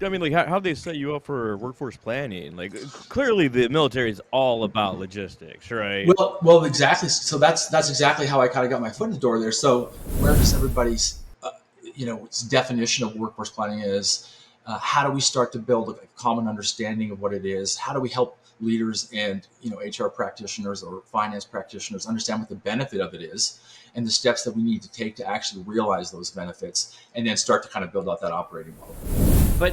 I mean, like, how they set you up for workforce planning? Like, clearly the military is all about logistics, right? Well, exactly. So that's exactly how I kind of got my foot in the door there. So where does everybody's definition of workforce planning is? How do we start to build a common understanding of what it is? How do we help leaders and HR practitioners or finance practitioners understand what the benefit of it is, and the steps that we need to take to actually realize those benefits, and then start to kind of build out that operating model. But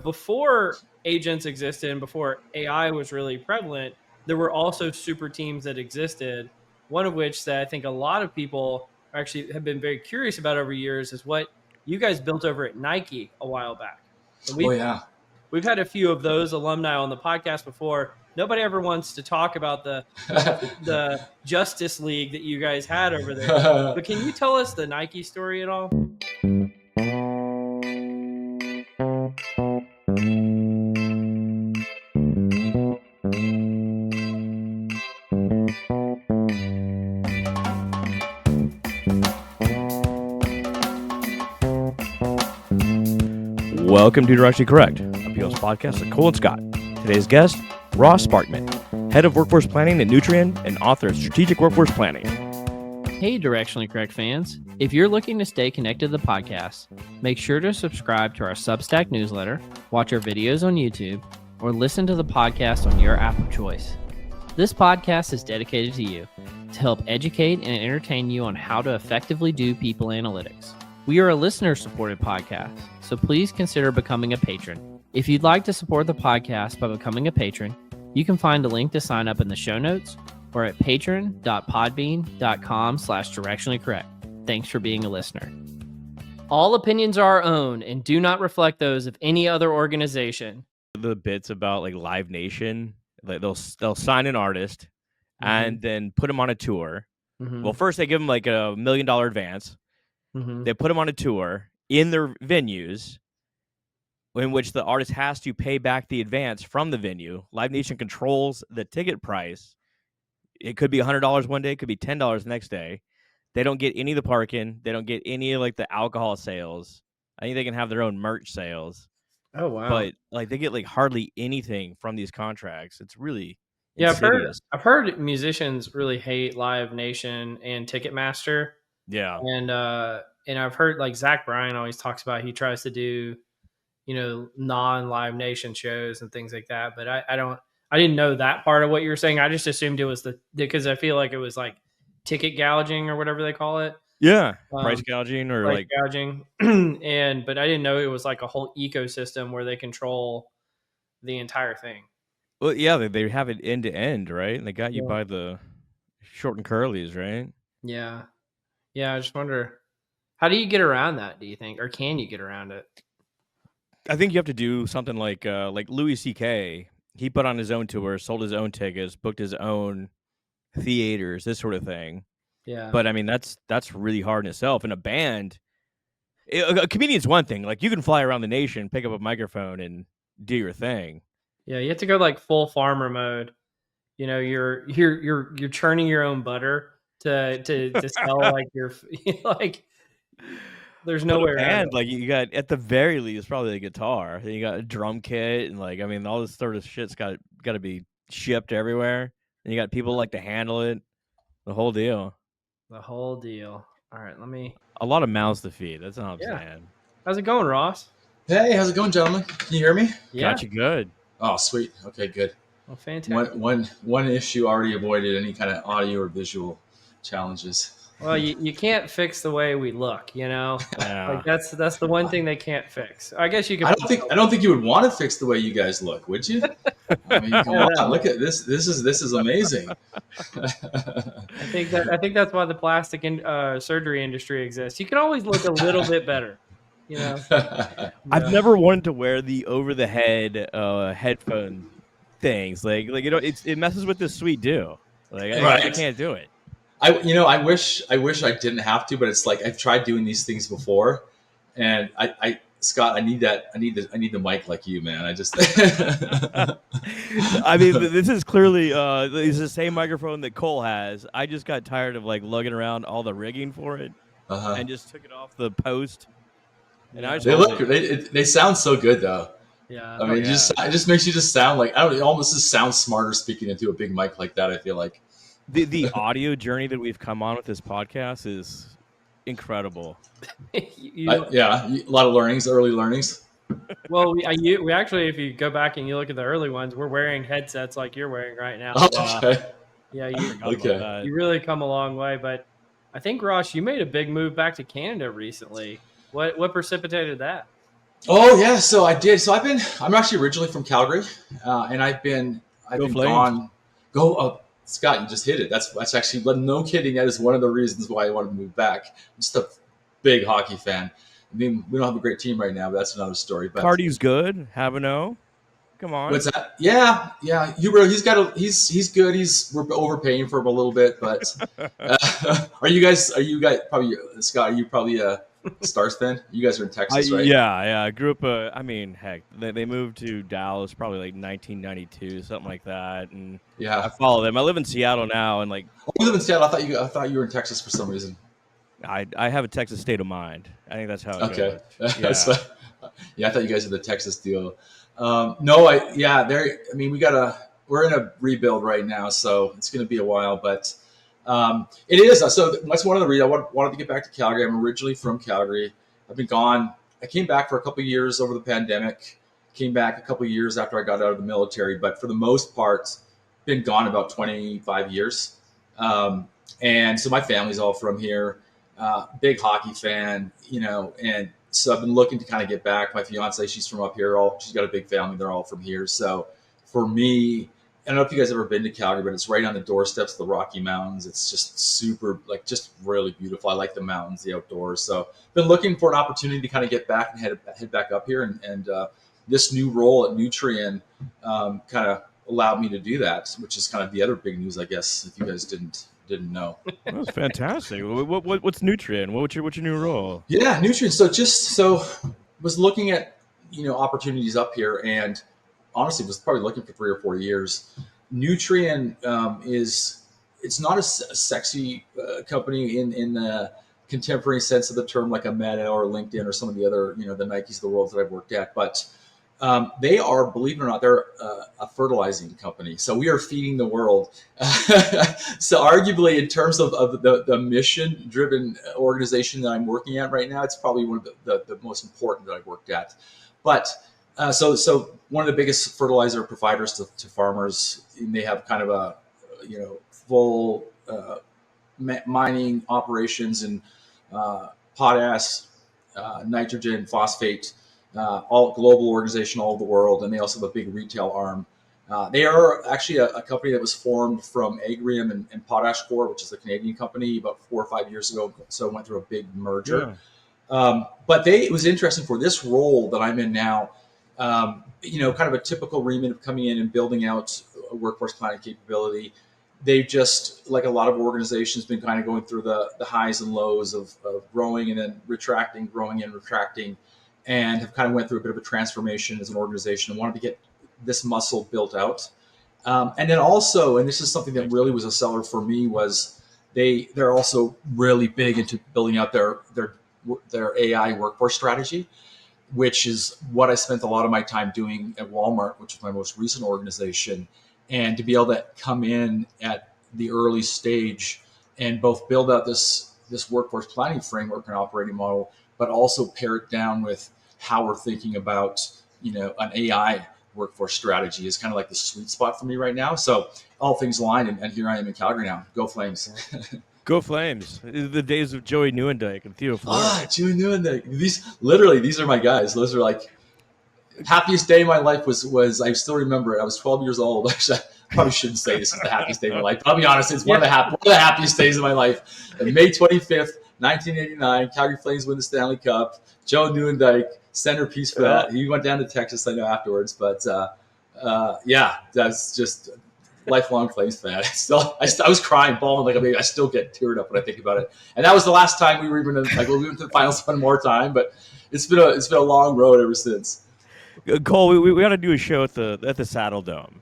before agents existed and before AI was really prevalent, there were also super teams that existed. One of which that I think a lot of people actually have been very curious about over years is what you guys built over at Nike a while back. And Oh yeah. we've had a few of those alumni on the podcast before. Nobody ever wants to talk about the Justice League that you guys had over there. But can you tell us the Nike story at all? Welcome to Directionally Correct, a PL's podcast with Cole and Scott. Today's guest, Ross Sparkman, head of workforce planning at Nutrien and author of Strategic Workforce Planning. Hey, Directionally Correct fans. If you're looking to stay connected to the podcast, make sure to subscribe to our Substack newsletter, watch our videos on YouTube, or listen to the podcast on your app of choice. This podcast is dedicated to you to help educate and entertain you on how to effectively do people analytics. We are a listener-supported podcast, so please consider becoming a patron. If you'd like to support the podcast by becoming a patron, you can find a link to sign up in the show notes or at patron.podbean.com/directionallycorrect. Thanks for being a listener. All opinions are our own and do not reflect those of any other organization. The bits about like Live Nation, like they'll sign an artist and then put them on a tour. Well, first they give them like $1 million advance. They put them on a tour in their venues in which the artist has to pay back the advance from the venue. Live Nation controls the ticket price. It could be $100 one day, it could be $10 the next day. They don't get any of the parking. They don't get any of like the alcohol sales. I think they can have their own merch sales. Oh, wow. But like they get like hardly anything from these contracts. It's really insidious. I've heard musicians really hate Live Nation and Ticketmaster. Yeah. And I've heard like Zach Bryan always talks about he tries to do, non-Live Nation shows and things like that. But I didn't know that part of what you were saying. I just assumed it was because I feel like it was like ticket gouging or whatever they call it. Yeah. Price gouging or price gouging. But I didn't know it was like a whole ecosystem where they control the entire thing. Well, yeah, they have it end to end, right? And they got you by the short and curlies, right? Yeah. Yeah, I just wonder, how do you get around that, do you think? Or can you get around it? I think you have to do something like Louis C.K. He put on his own tour, sold his own tickets, booked his own theaters, this sort of thing. Yeah. But, I mean, that's really hard in itself. And a band, a comedian's one thing. Like, you can fly around the nation, pick up a microphone, and do your thing. Yeah, you have to go like full farmer mode. You're churning your own butter to sell like your like. There's no way around it. Like you got at the very least probably a guitar. Then you got a drum kit and like I mean all this sort of shit's got to be shipped everywhere. And you got people like to handle it. The whole deal. The whole deal. All right, a lot of mouths to feed. That's what I'm saying. How's it going, Ross? Hey, how's it going, gentlemen? Can you hear me? Yeah. Got you good. Oh, sweet. Okay, good. Well, fantastic. One issue already avoided, any kind of audio or visual challenges. Well, you can't fix the way we look, Yeah. Like that's the one thing they can't fix. I guess you can. I don't think you would want to fix the way you guys look, would you? I mean, come on, look at this. This is amazing. I think that's why the plastic surgery industry exists. You can always look a little bit better, I've never wanted to wear the over the head headphone things. Like it messes with this sweet do. Like I can't do it. I wish I didn't have to, but it's like I've tried doing these things before, and Scott, I need the mic like you, man. I just. I mean, this is clearly it's the same microphone that Cole has. I just got tired of like lugging around all the rigging for it, and just took it off the post. And they sound so good though. Yeah. I mean, it just makes you just sound like, I don't know, it almost just sounds smarter speaking into a big mic like that, I feel like. The audio journey that we've come on with this podcast is incredible. Yeah, a lot of learnings, early learnings. Well, we actually, if you go back and you look at the early ones, we're wearing headsets like you're wearing right now. Oh, okay. Yeah, I forgot about that. you really come a long way. But I think, Ross, you made a big move back to Canada recently. What precipitated that? Oh yeah, so I did. So I'm actually originally from Calgary, and I've been Flames. gone. Scott, you just hit it. That's actually, no kidding. That is one of the reasons why I wanted to move back. I'm just a big hockey fan. I mean, we don't have a great team right now, but that's another story. But Cardi's good. Havano. Come on. What's that? Yeah. He's good. We're overpaying for him a little bit, but are you guys probably, Scott? Are you probably a Stars fan? You guys are in Texas, right? Yeah. I grew up. I mean, heck, they moved to Dallas probably like 1992, something like that, and Yeah. I follow them. I live in Seattle now, and like, oh, you live in Seattle. I thought you were in Texas for some reason. I have a Texas state of mind. I think that's how it Okay. goes. Yeah. I thought you guys had the Texas deal. No, we're in a rebuild right now, so it's going to be a while, but it is. So that's one of the reasons I wanted to get back to Calgary. I'm originally from Calgary. I've been gone. I came back for a couple of years over the pandemic. Came back a couple of years after I got out of the military, but for the most part, been gone about 25 years. And so my family's all from here. Big hockey fan, and so I've been looking to kind of get back. My fiance, she's from up here. She's got a big family. They're all from here. So for me, I don't know if you guys have ever been to Calgary, but it's right on the doorsteps of the Rocky Mountains. It's just super, just really beautiful. I like the mountains, the outdoors. So been looking for an opportunity to kind of get back and head back up here. And this new role at Nutrien kind of allowed me to do that, which is kind of the other big news, I guess, if you guys didn't know. That's fantastic. What's Nutrien? What's your new role? Yeah, Nutrien. So was looking at opportunities up here, and honestly was probably looking for 3 or 4 years. Nutrien it's not a sexy company in the contemporary sense of the term, like a Meta or LinkedIn or some of the other the Nikes of the world that I've worked at, but they are, believe it or not, they're a fertilizing company. So we are feeding the world. So arguably, in terms of the mission-driven organization that I'm working at right now, it's probably one of the most important that I've worked at. But so one of the biggest fertilizer providers to farmers, and they have kind of a full mining operations in potash, nitrogen, phosphate. All global organization all over the world, and they also have a big retail arm. They are actually a company that was formed from Agrium and Potash Corp, which is a Canadian company, about 4 or 5 years ago. So it went through a big merger. Yeah. But it was interesting for this role that I'm in now. Kind of a typical remit of coming in and building out a workforce planning capability. They've just, like a lot of organizations, been kind of going through the highs and lows of growing and then retracting, growing and retracting, and have kind of went through a bit of a transformation as an organization and wanted to get this muscle built out. And then also, and this is something that really was a seller for me, was they're also really big into building out their AI workforce strategy, which is what I spent a lot of my time doing at Walmart, which is my most recent organization. And to be able to come in at the early stage and both build out this workforce planning framework and operating model, but also pair it down with how we're thinking about, an AI workforce strategy is kind of like the sweet spot for me right now. So all things aligned, and here I am in Calgary now. Go Flames. Go Flames. The days of Joey Nieuwendyk and Theo Fleury. Joey Nieuwendyk. These are my guys. Those are like, happiest day of my life was I still remember it. I was 12 years old. Actually, I probably shouldn't say this is the happiest day of my life. But I'll be honest, it's one of the happiest days of my life. And May 25th, 1989, Calgary Flames win the Stanley Cup. Joe Nieuwendyk, centerpiece for that. He went down to Texas, I know, afterwards. But that's just lifelong Flames fan. I was crying, bawling I still get teared up when I think about it. And that was the last time we were even we went to the finals one more time. But it's been a long road ever since. Cole, we got to do a show at the Saddle Dome.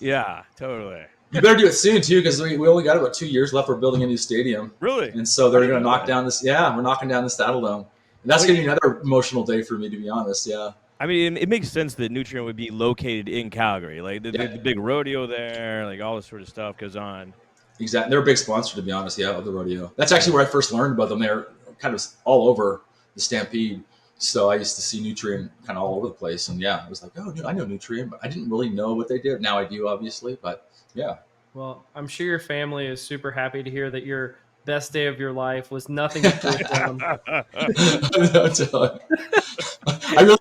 Yeah, totally. You better do it soon too, because we only got about 2 years left. We're building a new stadium. Really? And so they're going to knock down this. Yeah, we're knocking down the Saddle Dome. And that's going to be another emotional day for me, to be honest. Yeah. I mean, it makes sense that Nutrient would be located in Calgary. Like the big rodeo there, like all this sort of stuff goes on. Exactly. They're a big sponsor, to be honest. Yeah, of the rodeo. That's actually where I first learned about them. They're kind of all over the Stampede. So I used to see Nutrient kind of all over the place. And yeah, I was like, oh, I know Nutrient, but I didn't really know what they did. Now I do, obviously. But yeah. Well, I'm sure your family is super happy to hear that your best day of your life was nothing to do with them. I really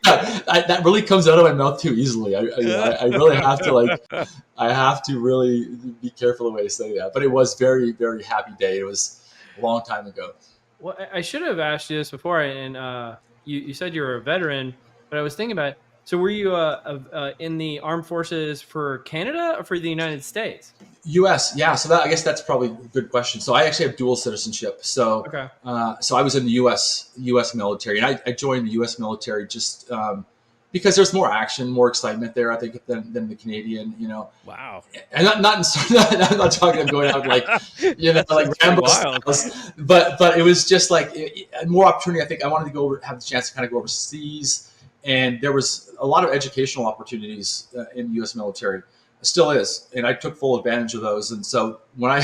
that really comes out of my mouth too easily. I really have to I have to really be careful the way I say that. But it was very, very happy day. It was a long time ago. Well, I should have asked you this before, and you said you were a veteran, but I was thinking about it. So were you in the armed forces for Canada or for the United States? U.S. Yeah, so I guess that's probably a good question. So I actually have dual citizenship. So Okay. So I was in the U.S. military, and I joined the U.S. military just because there's more action, more excitement there, I think, than the Canadian. Wow. And I'm not talking about going out like Rambo styles, but it was just more opportunity. I think I wanted to have the chance to kind of go overseas, and there was a lot of educational opportunities in the U.S. military. Still is, and I took full advantage of those. And so when I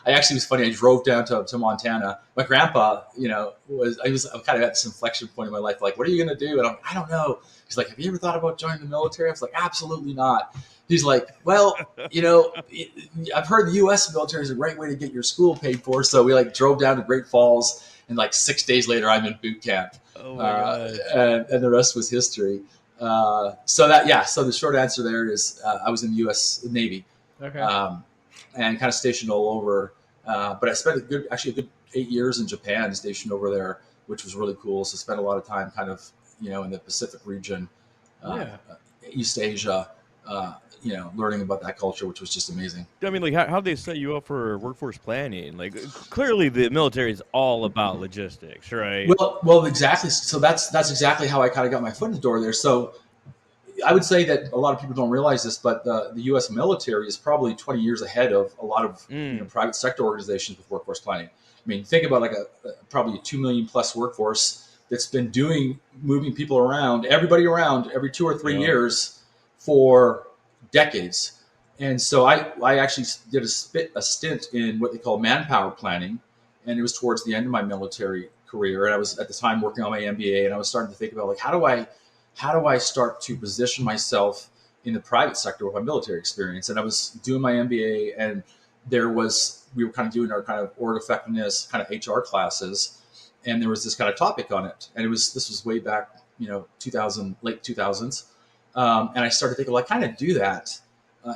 actually, was funny, I drove down to Montana. My grandpa, I was kind of at this inflection point in my life, like, what are you going to do? And I don't know. He's like, have you ever thought about joining the military? I was like, absolutely not. He's like, well, I've heard the U.S. military is a great way to get your school paid for. So we drove down to Great Falls, and 6 days later, I'm in boot camp. Oh my God. And the rest was history. So the short answer there is I was in the U.S. Navy, Okay. And kind of stationed all over. But I spent a good 8 years in Japan, stationed over there, which was really cool. So spent a lot of time kind of in the Pacific region, East Asia, learning about that culture, which was just amazing. I mean, how they set you up for workforce planning? Clearly the military is all about logistics, right? Well, exactly. So that's exactly how I kind of got my foot in the door there. So I would say that a lot of people don't realize this, but the U.S. military is probably 20 years ahead of a lot of private sector organizations with workforce planning. I mean, think about probably a 2 million plus workforce that's been moving people around, everybody around every 2 or 3 years for decades. And so I actually did a stint in what they call manpower planning, and it was towards the end of my military career. And I was at the time working on my MBA, and I was starting to think about how do I start to position myself in the private sector with my military experience. And I was doing my MBA, and we were kind of doing our kind of org effectiveness kind of HR classes, and there was this kind of topic on it. And this was way back, 2000, late 2000s. And I started thinking, I kind of do that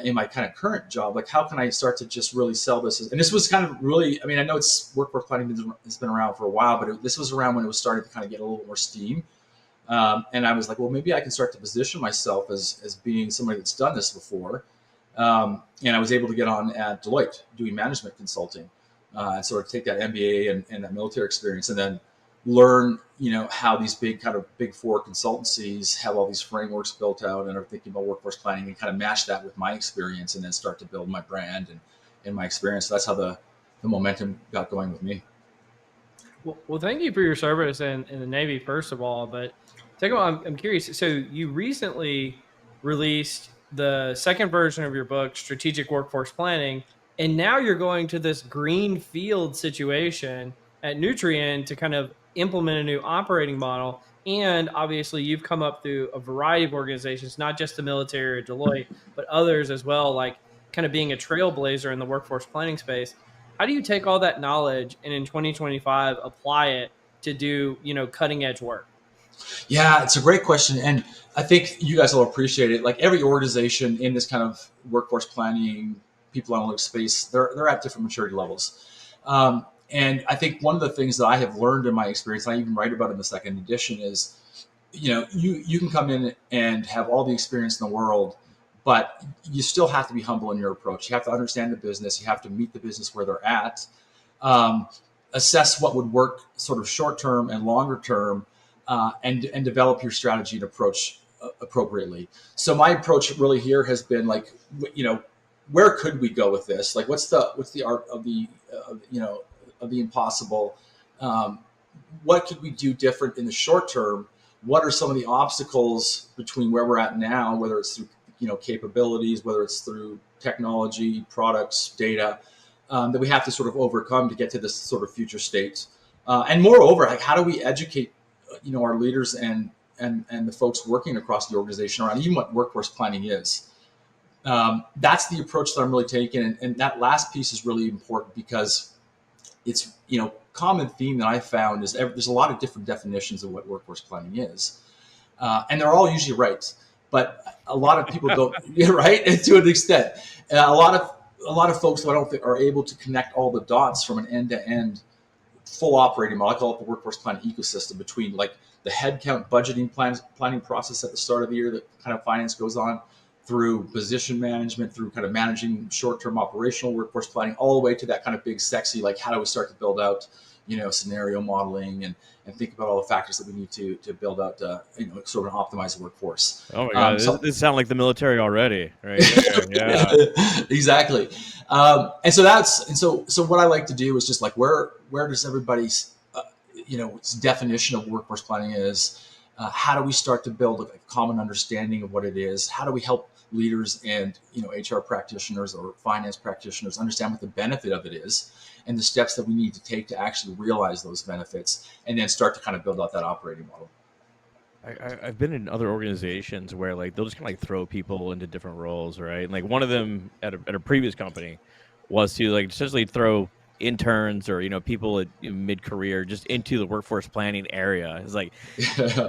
in my kind of current job. How can I start to just really sell this? And this was kind of really, I mean, I know workforce planning has been around for a while, but this was around when it was starting to kind of get a little more steam. And I was like, well, maybe I can start to position myself as being somebody that's done this before. And I was able to get on at Deloitte doing management consulting, and sort of take that MBA and that military experience, and then learn, how these big four consultancies have all these frameworks built out and are thinking about workforce planning, and kind of match that with my experience, and then start to build my brand and my experience. So that's how the momentum got going with me. Well, thank you for your service in the Navy, first of all. But second of all, I'm curious. So you recently released the second version of your book, Strategic Workforce Planning, and now you're going to this green field situation at Nutrient to kind of implement a new operating model. And obviously, you've come up through a variety of organizations, not just the military or Deloitte, but others as well, kind of being a trailblazer in the workforce planning space. How do you take all that knowledge and in 2025 apply it to do, cutting edge work? Yeah, it's a great question. And I think you guys will appreciate it. Every organization in this kind of workforce planning, people analytics space, they're at different maturity levels. And I think one of the things that I have learned in my experience, and I even write about in the second edition, is, you can come in and have all the experience in the world, but you still have to be humble in your approach. You have to understand the business. You have to meet the business where they're at, assess what would work sort of short term and longer term, and develop your strategy and approach appropriately. So my approach really here has been where could we go with this? What's the art of the of the impossible? What could we do different in the short term what are some of the obstacles between where we're at now, whether it's through capabilities, whether it's through technology, products, data, that we have to sort of overcome to get to this sort of future state. And moreover, like, how do we educate our leaders and the folks working across the organization around even what workforce planning is. That's the approach that I'm really taking, and that last piece is really important because it's common theme that I found is there's a lot of different definitions of what workforce planning is, and they're all usually right, but a lot of people don't. Yeah, right, and to an extent, a lot of folks I don't think are able to connect all the dots from an end-to-end full operating model. I call it the workforce planning ecosystem between like the headcount budgeting planning process at the start of the year that kind of finance goes on, through position management, through kind of managing short-term operational workforce planning, all the way to that kind of big, sexy, like how do we start to build out, scenario modeling and think about all the factors that we need to build out, sort of an optimized workforce. Oh my God, this sounds like the military already, right? Yeah. Exactly. And so what I like to do is just like, where does everybody's, definition of workforce planning is, how do we start to build a common understanding of what it is? How do we help leaders and HR practitioners or finance practitioners understand what the benefit of it is and the steps that we need to take to actually realize those benefits, and then start to kind of build out that operating model. I've been in other organizations where like they'll just kind of like throw people into different roles, right? And like one of them at a previous company was to like essentially throw interns or people at mid-career just into the workforce planning area. It's like,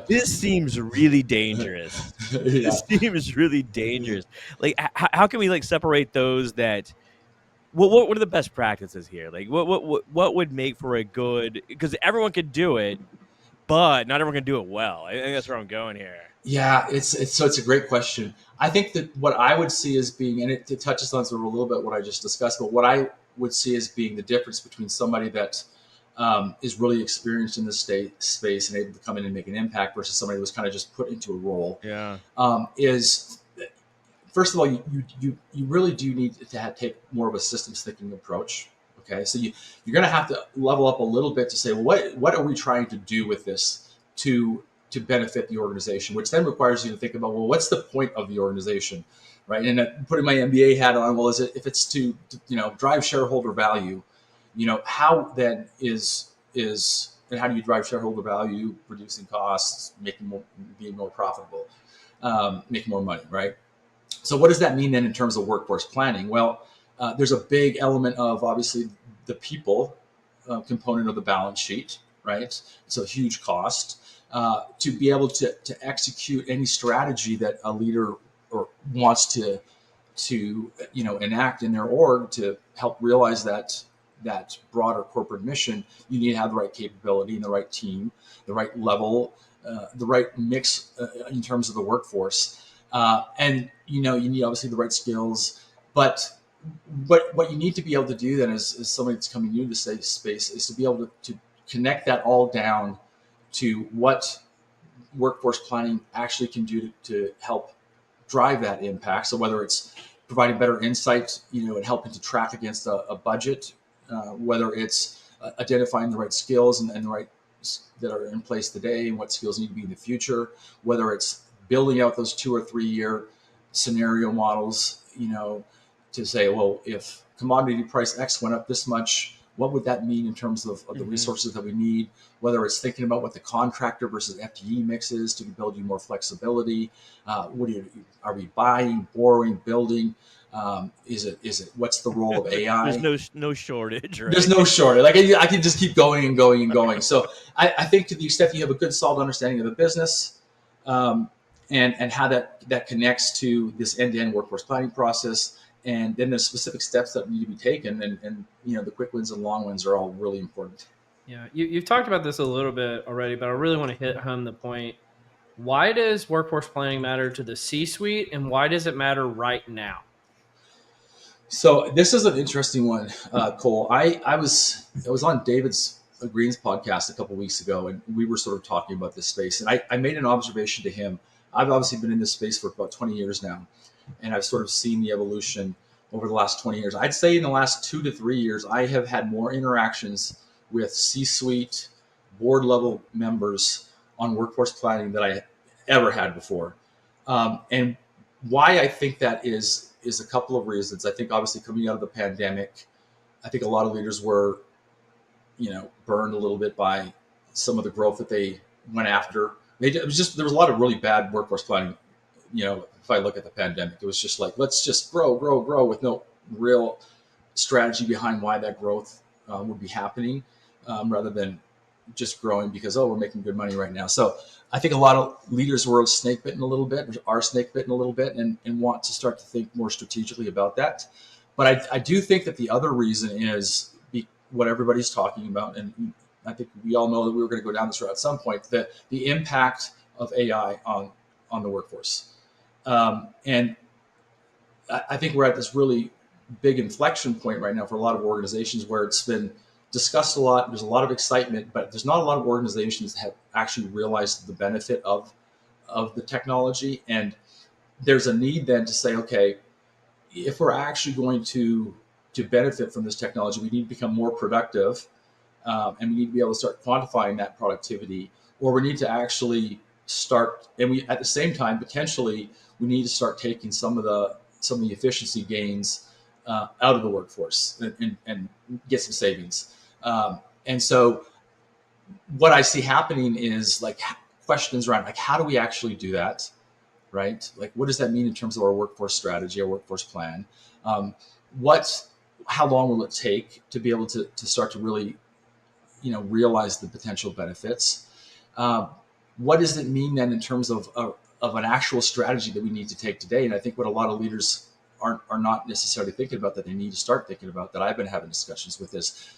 this seems really dangerous. Yeah. This seems really dangerous. Like, how can we like separate those that? What are the best practices here? Like, what would make for a good? Because everyone could do it, but not everyone can do it well. I think that's where I'm going here. Yeah, it's a great question. I think that what I would see as being, and it touches on sort of a little bit what I just discussed, but what I would see as being the difference between somebody that is really experienced in this space and able to come in and make an impact versus somebody who was kind of just put into a role. Yeah. Is, first of all, you really do need to take more of a systems thinking approach. Okay, so you're going to have to level up a little bit to say, well, what are we trying to do with this to benefit the organization, which then requires you to think about, well, what's the point of the organization, right? And putting my MBA hat on, well, if it's to drive shareholder value, how then and how do you drive shareholder value? Reducing costs, being more profitable, making more money, right? So what does that mean then in terms of workforce planning? Well, there's a big element of obviously the people component of the balance sheet, right? It's a huge cost. To be able to execute any strategy that a leader wants to enact in their org to help realize that broader corporate mission, you need to have the right capability and the right team, the right level, the right mix in terms of the workforce, and you need obviously the right skills. But what you need to be able to do then as somebody that's coming new to the space is to be able to connect that all down to what workforce planning actually can do to help drive that impact. So whether it's providing better insight, and helping to track against a budget, whether it's identifying the right skills and the right that are in place today and what skills need to be in the future, whether it's building out those 2 or 3 year scenario models, to say, well, if commodity price X went up this much, what would that mean in terms of the resources that we need? Whether it's thinking about what the contractor versus FTE mix is to build you more flexibility. Are we buying, borrowing, building? Is it what's the role of AI? There's no shortage, right? There's no shortage. Like I can just keep going and going and going. So I think to the extent you have a good solid understanding of the business, and how that connects to this end-to-end workforce planning process, and then there's specific steps that need to be taken, and the quick wins and long wins are all really important. Yeah, you've talked about this a little bit already, but I really want to hit home the point. Why does workforce planning matter to the C-suite, and why does it matter right now? So this is an interesting one, Cole. I was on David's Green's podcast a couple of weeks ago, and we were sort of talking about this space, and I made an observation to him. I've obviously been in this space for about 20 years now, and I've sort of seen the evolution over the last 20 years. I'd say in the last 2 to 3 years, I have had more interactions with C-suite, board level members on workforce planning that I ever had before. And why I think that is a couple of reasons. I think obviously coming out of the pandemic, I think a lot of leaders were, burned a little bit by some of the growth that they went after. There was a lot of really bad workforce planning. If I look at the pandemic, it was just like, let's just grow with no real strategy behind why that growth would be happening, rather than just growing because, we're making good money right now. So I think a lot of leaders were snake bitten a little bit, are snake bitten a little bit, and want to start to think more strategically about that. But I do think that the other reason is what everybody's talking about, and I think we all know that we were going to go down this road at some point, that the impact of AI on the workforce. And I think we're at this really big inflection point right now for a lot of organizations where it's been discussed a lot. There's a lot of excitement, but there's not a lot of organizations that have actually realized the benefit of the technology. And there's a need then to say, okay, if we're actually going to benefit from this technology, we need to become more productive, and we need to be able to start quantifying that productivity, or we need to actually start, and we at the same time potentially we need to start taking some of the efficiency gains out of the workforce and get some savings. And so what I see happening is like questions around like, how do we actually do that? Right? Like, what does that mean in terms of our workforce strategy, our workforce plan? How long will it take to be able to start to really, realize the potential benefits? What does it mean then in terms of an actual strategy that we need to take today? And I think what a lot of leaders are not necessarily thinking about, that they need to start thinking about, that I've been having discussions with, is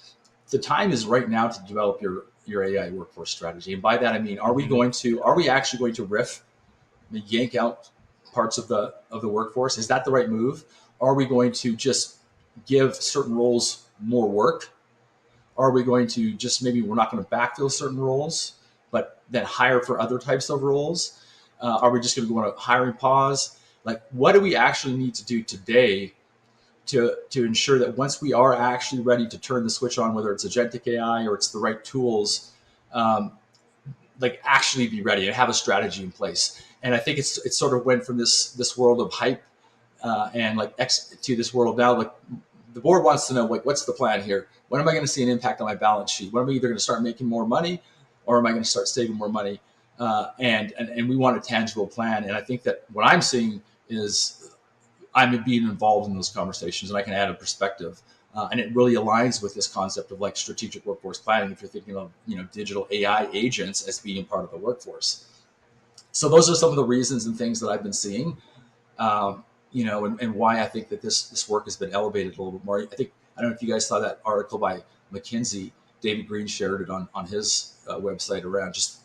the time is right now to develop your AI workforce strategy. And by that I mean, are we actually going to riff, yank out parts of the workforce? Is that the right move? Are we going to just give certain roles more work? Are we going to just, maybe we're not going to backfill certain roles, but then hire for other types of roles? Are we just going to go on a hiring pause? Like, what do we actually need to do today to ensure that once we are actually ready to turn the switch on, whether it's agentic AI or it's the right tools, like actually be ready and have a strategy in place? And I think it's sort of went from this world of hype and like to this world now, like the board wants to know, like, what's the plan here? When am I going to see an impact on my balance sheet? When am I either going to start making more money, or am I going to start saving more money? And we want a tangible plan. And I think that what I'm seeing is I'm being involved in those conversations, and I can add a perspective. And it really aligns with this concept of like strategic workforce planning, if you're thinking of, digital AI agents as being part of the workforce. So those are some of the reasons and things that I've been seeing, and why I think that this work has been elevated a little bit more. I don't know if you guys saw that article by McKinsey. David Green shared it on his website around just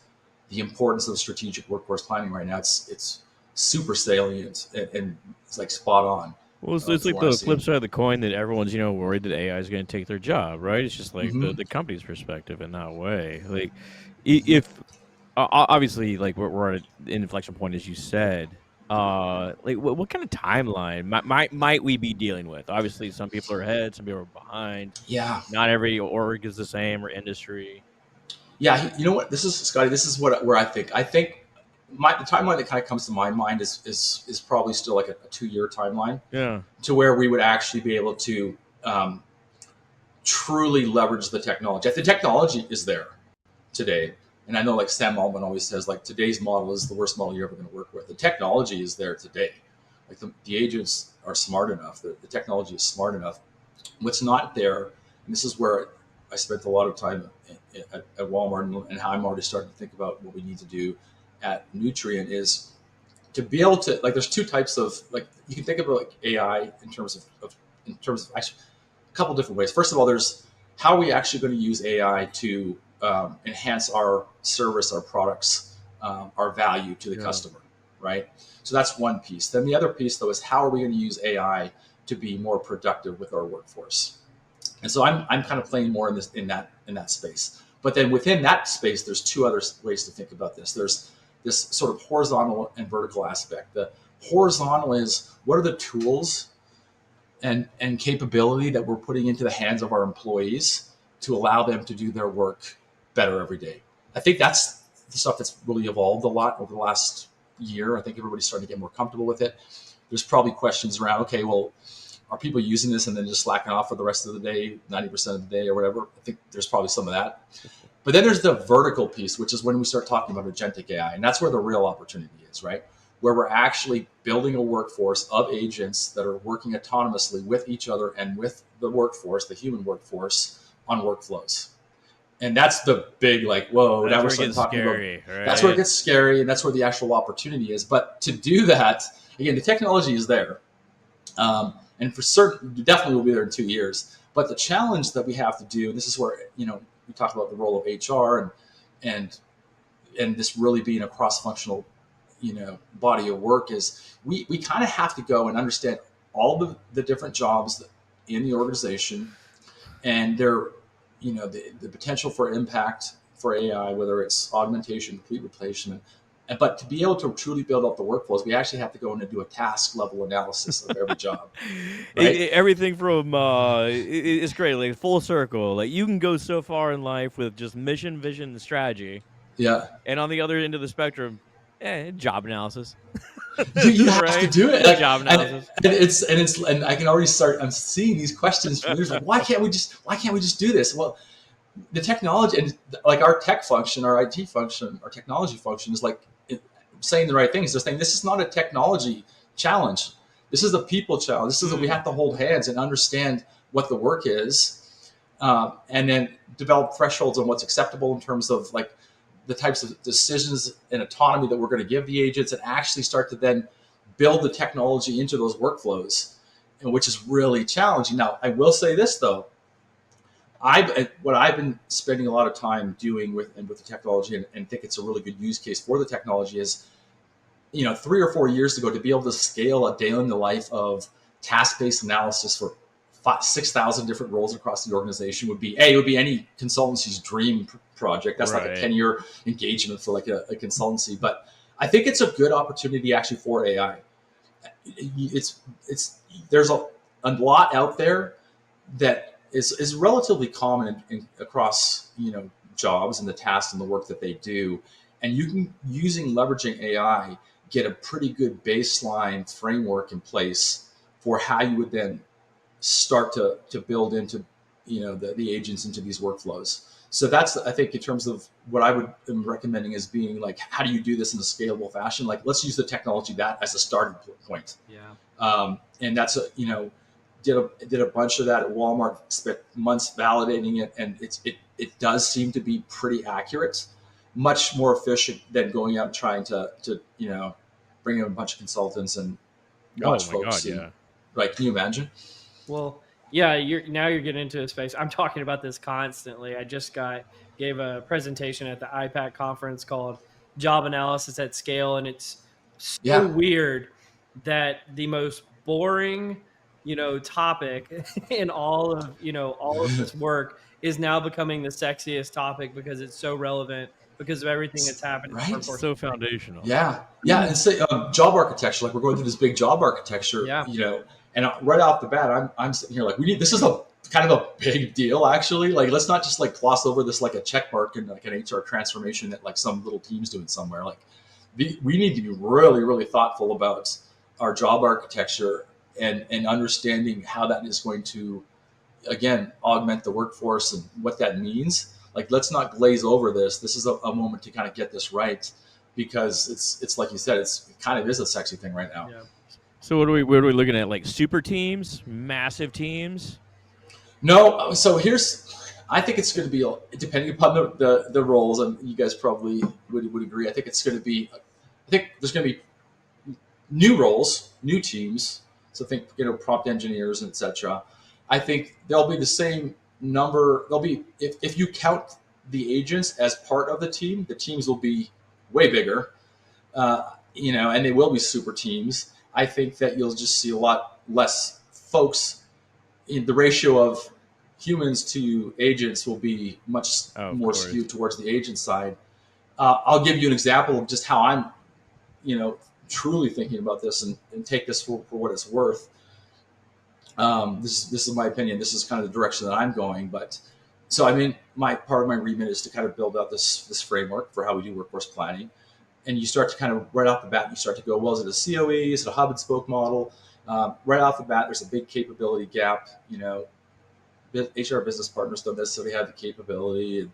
the importance of strategic workforce planning right now. It's super salient and it's like spot on. Well, it's like the flip side of the coin that everyone's, worried that AI is going to take their job, right? It's just like the company's perspective in that way. Like, if obviously, like we're at an inflection point, as you said. Like what kind of timeline might we be dealing with? Obviously, some people are ahead, some people are behind. Yeah. Not every org is the same, or industry. Yeah, you know what? This is, Scotty. This is where I think. The timeline that kind of comes to my mind is probably still like a 2-year timeline. Yeah. To where we would actually be able to truly leverage the technology. The technology is there today. And I know, like Sam Altman always says, like, today's model is the worst model you're ever going to work with. The technology is there today. Like the agents are smart enough. The technology is smart enough. What's not there, and this is where I spent a lot of time at Walmart, and how I'm already starting to think about what we need to do at Nutrient, is to be able to, like, there's two types of, like, you can think about like AI in terms of actually a couple different ways. First of all, there's how are we actually going to use AI to enhance our service, our products, our value to the customer, right? So that's one piece. Then the other piece, though, is how are we going to use AI to be more productive with our workforce? And so I'm kind of playing more in that space. But then within that space, there's two other ways to think about this. There's this sort of horizontal and vertical aspect. The horizontal is, what are the tools and capability that we're putting into the hands of our employees to allow them to do their work better every day? I think that's the stuff that's really evolved a lot over the last year. I think everybody's starting to get more comfortable with it. There's probably questions around, okay, well, are people using this and then just slacking off for the rest of the day, 90% of the day or whatever? I think there's probably some of that. But then there's the vertical piece, which is when we start talking about agentic AI. And that's where the real opportunity is, right? Where we're actually building a workforce of agents that are working autonomously with each other and with the workforce, the human workforce, on workflows. And that's the big, like, whoa, now we're starting talking scary, about, right? That's where it gets scary, and that's where the actual opportunity is. But to do that, again, the technology is there. And for certain, definitely will be there in 2 years. But the challenge that we have to do, and this is where, we talk about the role of HR and this really being a cross-functional, body of work, is we kind of have to go and understand all the different jobs in the organization and their, the potential for impact for AI, whether it's augmentation, complete replacement. But to be able to truly build up the workflows, we actually have to go in and do a task level analysis of every job. Right? Everything from it's great, like full circle. Like you can go so far in life with just mission, vision, and strategy. Yeah. And on the other end of the spectrum, job analysis. You have right? to do it. Job analysis. And I can already start. I'm seeing these questions from leaders like, why can't we just do this? Well, the technology and like our tech function, our IT function, our technology function is like saying the right things. They're saying this is not a technology challenge. This is a people challenge. This is we have to hold hands and understand what the work is, and then develop thresholds on what's acceptable in terms of like the types of decisions and autonomy that we're going to give the agents, and actually start to then build the technology into those workflows, and which is really challenging. Now, I will say this though. What I've been spending a lot of time doing with the technology, and think it's a really good use case for the technology, is 3 or 4 years ago, to be able to scale a day in the life of task-based analysis for 6,000 different roles across the organization would be any consultancy's dream project. That's right. Like a 10-year engagement for like a consultancy. But I think it's a good opportunity actually for AI. There's a lot out there that is relatively common across jobs and the tasks and the work that they do, and you can, using leveraging AI, get a pretty good baseline framework in place for how you would then start to build into the agents into these workflows. So that's, I think, in terms of what I would am recommending as being like, how do you do this in a scalable fashion? Like, let's use the technology that as a starting point. Yeah. And that's did a bunch of that at Walmart, spent months validating it, and it does seem to be pretty accurate, much more efficient than going out and trying to bring in a bunch of consultants and watch folks. God, yeah. Right? Can you imagine? Well, yeah, you're getting into a space. I'm talking about this constantly. I just gave a presentation at the IPAC conference called Job Analysis at Scale, and it's so weird that the most boring topic in all of this work is now becoming the sexiest topic because it's so relevant because of everything that's happening. Right. So foundational. Yeah. And say job architecture, like we're going through this big job architecture, and right off the bat, I'm sitting here like, this is a kind of a big deal, actually. Like, let's not just like gloss over this like a check mark and like an HR transformation that like some little team's doing somewhere. Like, we need to be really, really thoughtful about our job architecture and understanding how that is going to, again, augment the workforce and what that means. Like, let's not glaze over this. This is a moment to kind of get this right, because it's like you said, it kind of is a sexy thing right now. Yeah. So what are we looking at? Like super teams, massive teams? No. So I think it's going to be, depending upon the roles, and you guys probably would agree. I think there's going to be new roles, new teams. So think, prompt engineers, etc. I think there'll be the same number. There'll be, if you count the agents as part of the teams will be way bigger, and they will be super teams. I think that you'll just see a lot less folks. In the ratio of humans to agents will be much more skewed towards the agent side. I'll give you an example of just how I'm, truly thinking about this, and take this for what it's worth. This is my opinion. This is kind of the direction that I'm going. But so I mean, part of my remit is to kind of build out this framework for how we do workforce planning. And you start to kind of right off the bat, you start to go, well, is it a COE? Is it a hub and spoke model? Right off the bat, there's a big capability gap. HR business partners don't necessarily have the capability,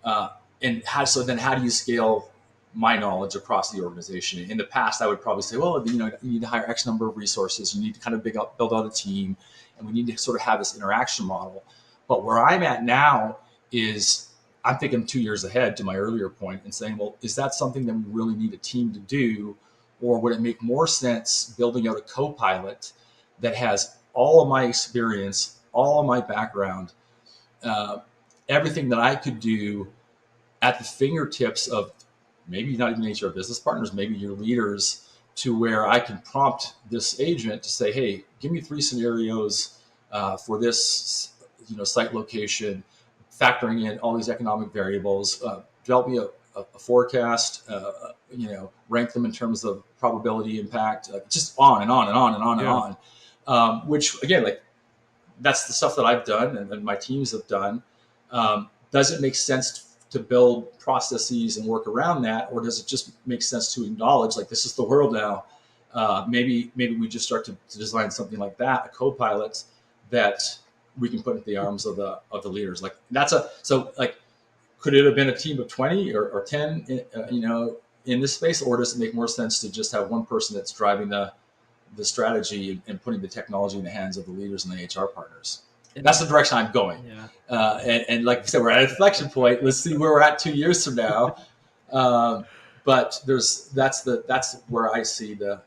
and how do you scale my knowledge across the organization? In the past, I would probably say, well, you need to hire X number of resources. You need to kind of build out a team, and we need to sort of have this interaction model. But where I'm at now is I'm thinking 2 years ahead to my earlier point and saying, well, is that something that we really need a team to do? Or would it make more sense building out a co-pilot that has all of my experience, all of my background, everything that I could do at the fingertips of maybe not even HR business partners, maybe your leaders, to where I can prompt this agent to say, hey, give me 3 scenarios for this site location, factoring in all these economic variables, develop me a forecast, rank them in terms of probability impact, just on and on and on and on and on. Which again, like that's the stuff that I've done and my teams have done. Does it make sense to build processes and work around that, or does it just make sense to acknowledge like this is the world now? Maybe we just start to design something like that, a co-pilot that we can put into the arms of the leaders. Like could it have been a team of 20 or 10, in this space, or does it make more sense to just have one person that's driving the strategy and putting the technology in the hands of the leaders and the HR partners? That's the direction I'm going. Yeah. And like I said, we're at an inflection point. Let's see where we're at 2 years from now. But that's where I see the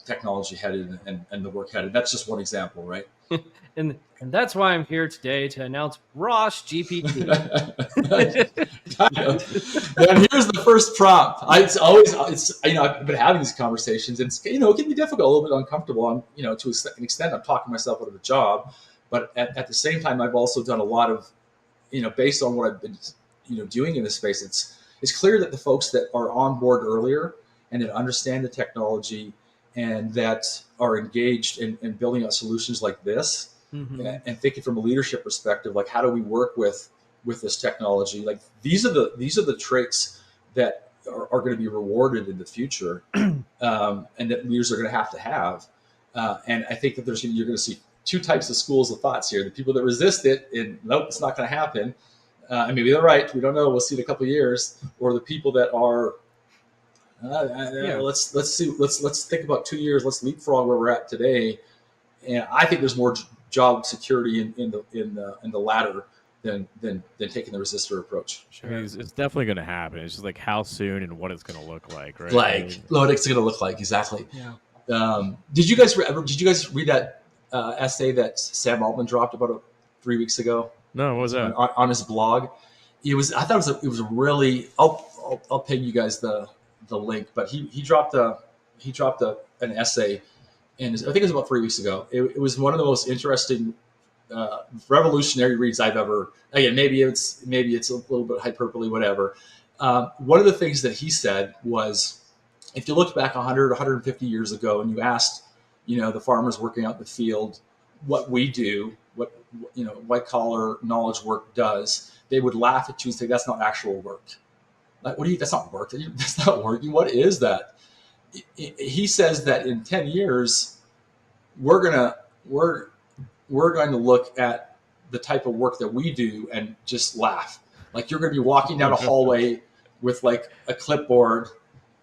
technology headed and the work headed. That's just one example, right? and that's why I'm here today to announce Ross GPT. And here's the first prompt. I've been having these conversations, and it can be difficult, a little bit uncomfortable. To an extent, I'm talking myself out of a job, but at the same time, I've also done a lot of, based on what I've been, doing in this space. It's clear that the folks that are on board earlier and that understand the technology and that are engaged in building out solutions like this, and thinking from a leadership perspective, like how do we work with this technology? Like these are the traits that are going to be rewarded in the future, and that leaders are going to have. And I think that you're going to see 2 types of schools of thoughts here: the people that resist it and nope, it's not going to happen, and maybe they're right. We don't know. We'll see in a couple of years. Or the people that are let's see. Let's think about 2 years. Let's leapfrog where we're at today. And I think there's more job security in the latter than taking the resistor approach. Sure. It's definitely going to happen. It's just like how soon and what it's going to look like, right? Like what it's going to look like, exactly. Yeah. Did you guys read that essay that Sam Altman dropped about 3 weeks ago? No, what was that? On his blog. I thought it was a really. I'll ping you guys the link, but he dropped an essay, and I think it was about 3 weeks ago. It was one of the most interesting, revolutionary reads I've ever. Again, maybe it's a little bit hyperbole, whatever. One of the things that he said was, if you look back 100, 150 years ago, and you asked, the farmers working out in the field, what we do, what white collar knowledge work does, they would laugh at you and say, "That's not actual work." Like, that's not work. That's not working. What is that? He says that in 10 years, we're going to look at the type of work that we do and just laugh. Like, you're going to be walking down a hallway with like a clipboard,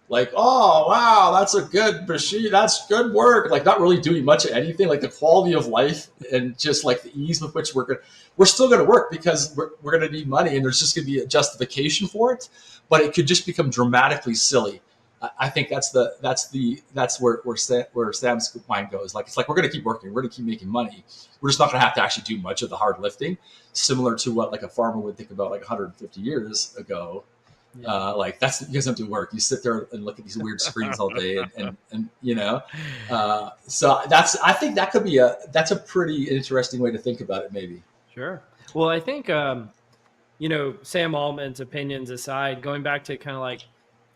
like, "Oh, wow, that's a good machine. That's good work." Like, not really doing much of anything. Like the quality of life and just like the ease with which we're still going to work because we're going to need money, and there's just going to be a justification for it. But it could just become dramatically silly. I think that's where Sam's mind goes. Like, it's like, we're going to keep working, we're going to keep making money. We're just not going to have to actually do much of the hard lifting, similar to what like a farmer would think about like 150 years ago. Yeah. Like, you guys don't do work. You sit there and look at these weird screens all day, and So I think that could be that's a pretty interesting way to think about it, maybe. Sure. Well, I think. Sam Altman's opinions aside, going back to kind of like,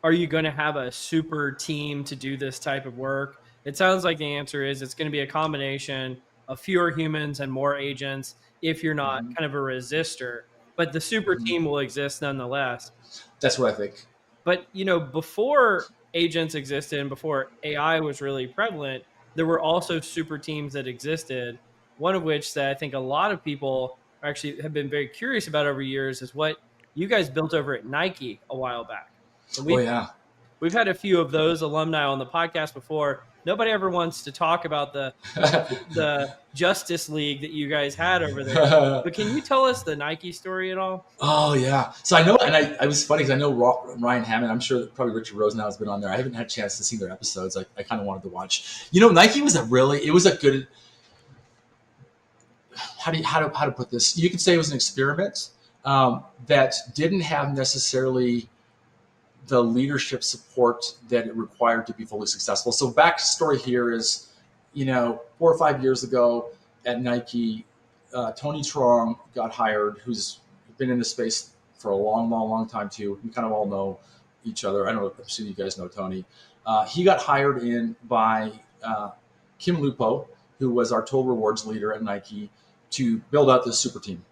are you going to have a super team to do this type of work? It sounds like the answer is it's going to be a combination of fewer humans and more agents. if you're not kind of a resistor, but the super team will exist nonetheless. That's what I think. But, before agents existed and before AI was really prevalent, there were also super teams that existed. One of which that I think a lot of people actually have been very curious about over years is what you guys built over at Nike a while back. And Oh yeah. we've had a few of those alumni on the podcast before. Nobody ever wants to talk about the Justice League that you guys had over there. But can you tell us the Nike story at all? Oh yeah. So I know, and I was funny because I know Ryan Hammond. I'm sure that probably Richard Rose now has been on there. I haven't had a chance to see their episodes. I kind of wanted to watch. Nike was a good. How to put this? You could say it was an experiment that didn't have necessarily the leadership support that it required to be fully successful. So backstory here is, 4 or 5 years ago at Nike, Tony Trong got hired, who's been in the space for a long time too. We kind of all know each other. I don't know, I'm sure you guys know Tony. He got hired in by Kim Lupo, who was our total rewards leader at Nike, to build out this super team.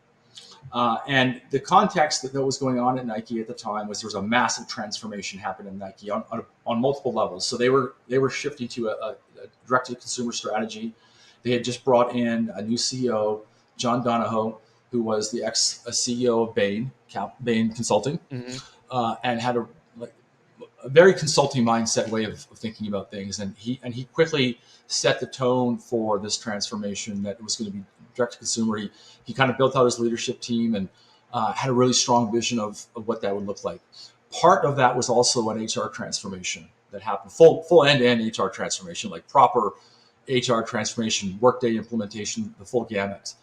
And the context that was going on at Nike at the time was there was a massive transformation happening in Nike on multiple levels. So they were shifting to a direct-to-consumer strategy. They had just brought in a new CEO, John Donahoe, who was the ex-CEO of Bain Consulting, and had a very consulting mindset way of thinking about things. And he quickly set the tone for this transformation that was going to be direct to consumer. He kind of built out his leadership team and had a really strong vision of what that would look like. Part of that was also an HR transformation that happened, full end-to-end HR transformation, like proper HR transformation, Workday implementation, the full gamut.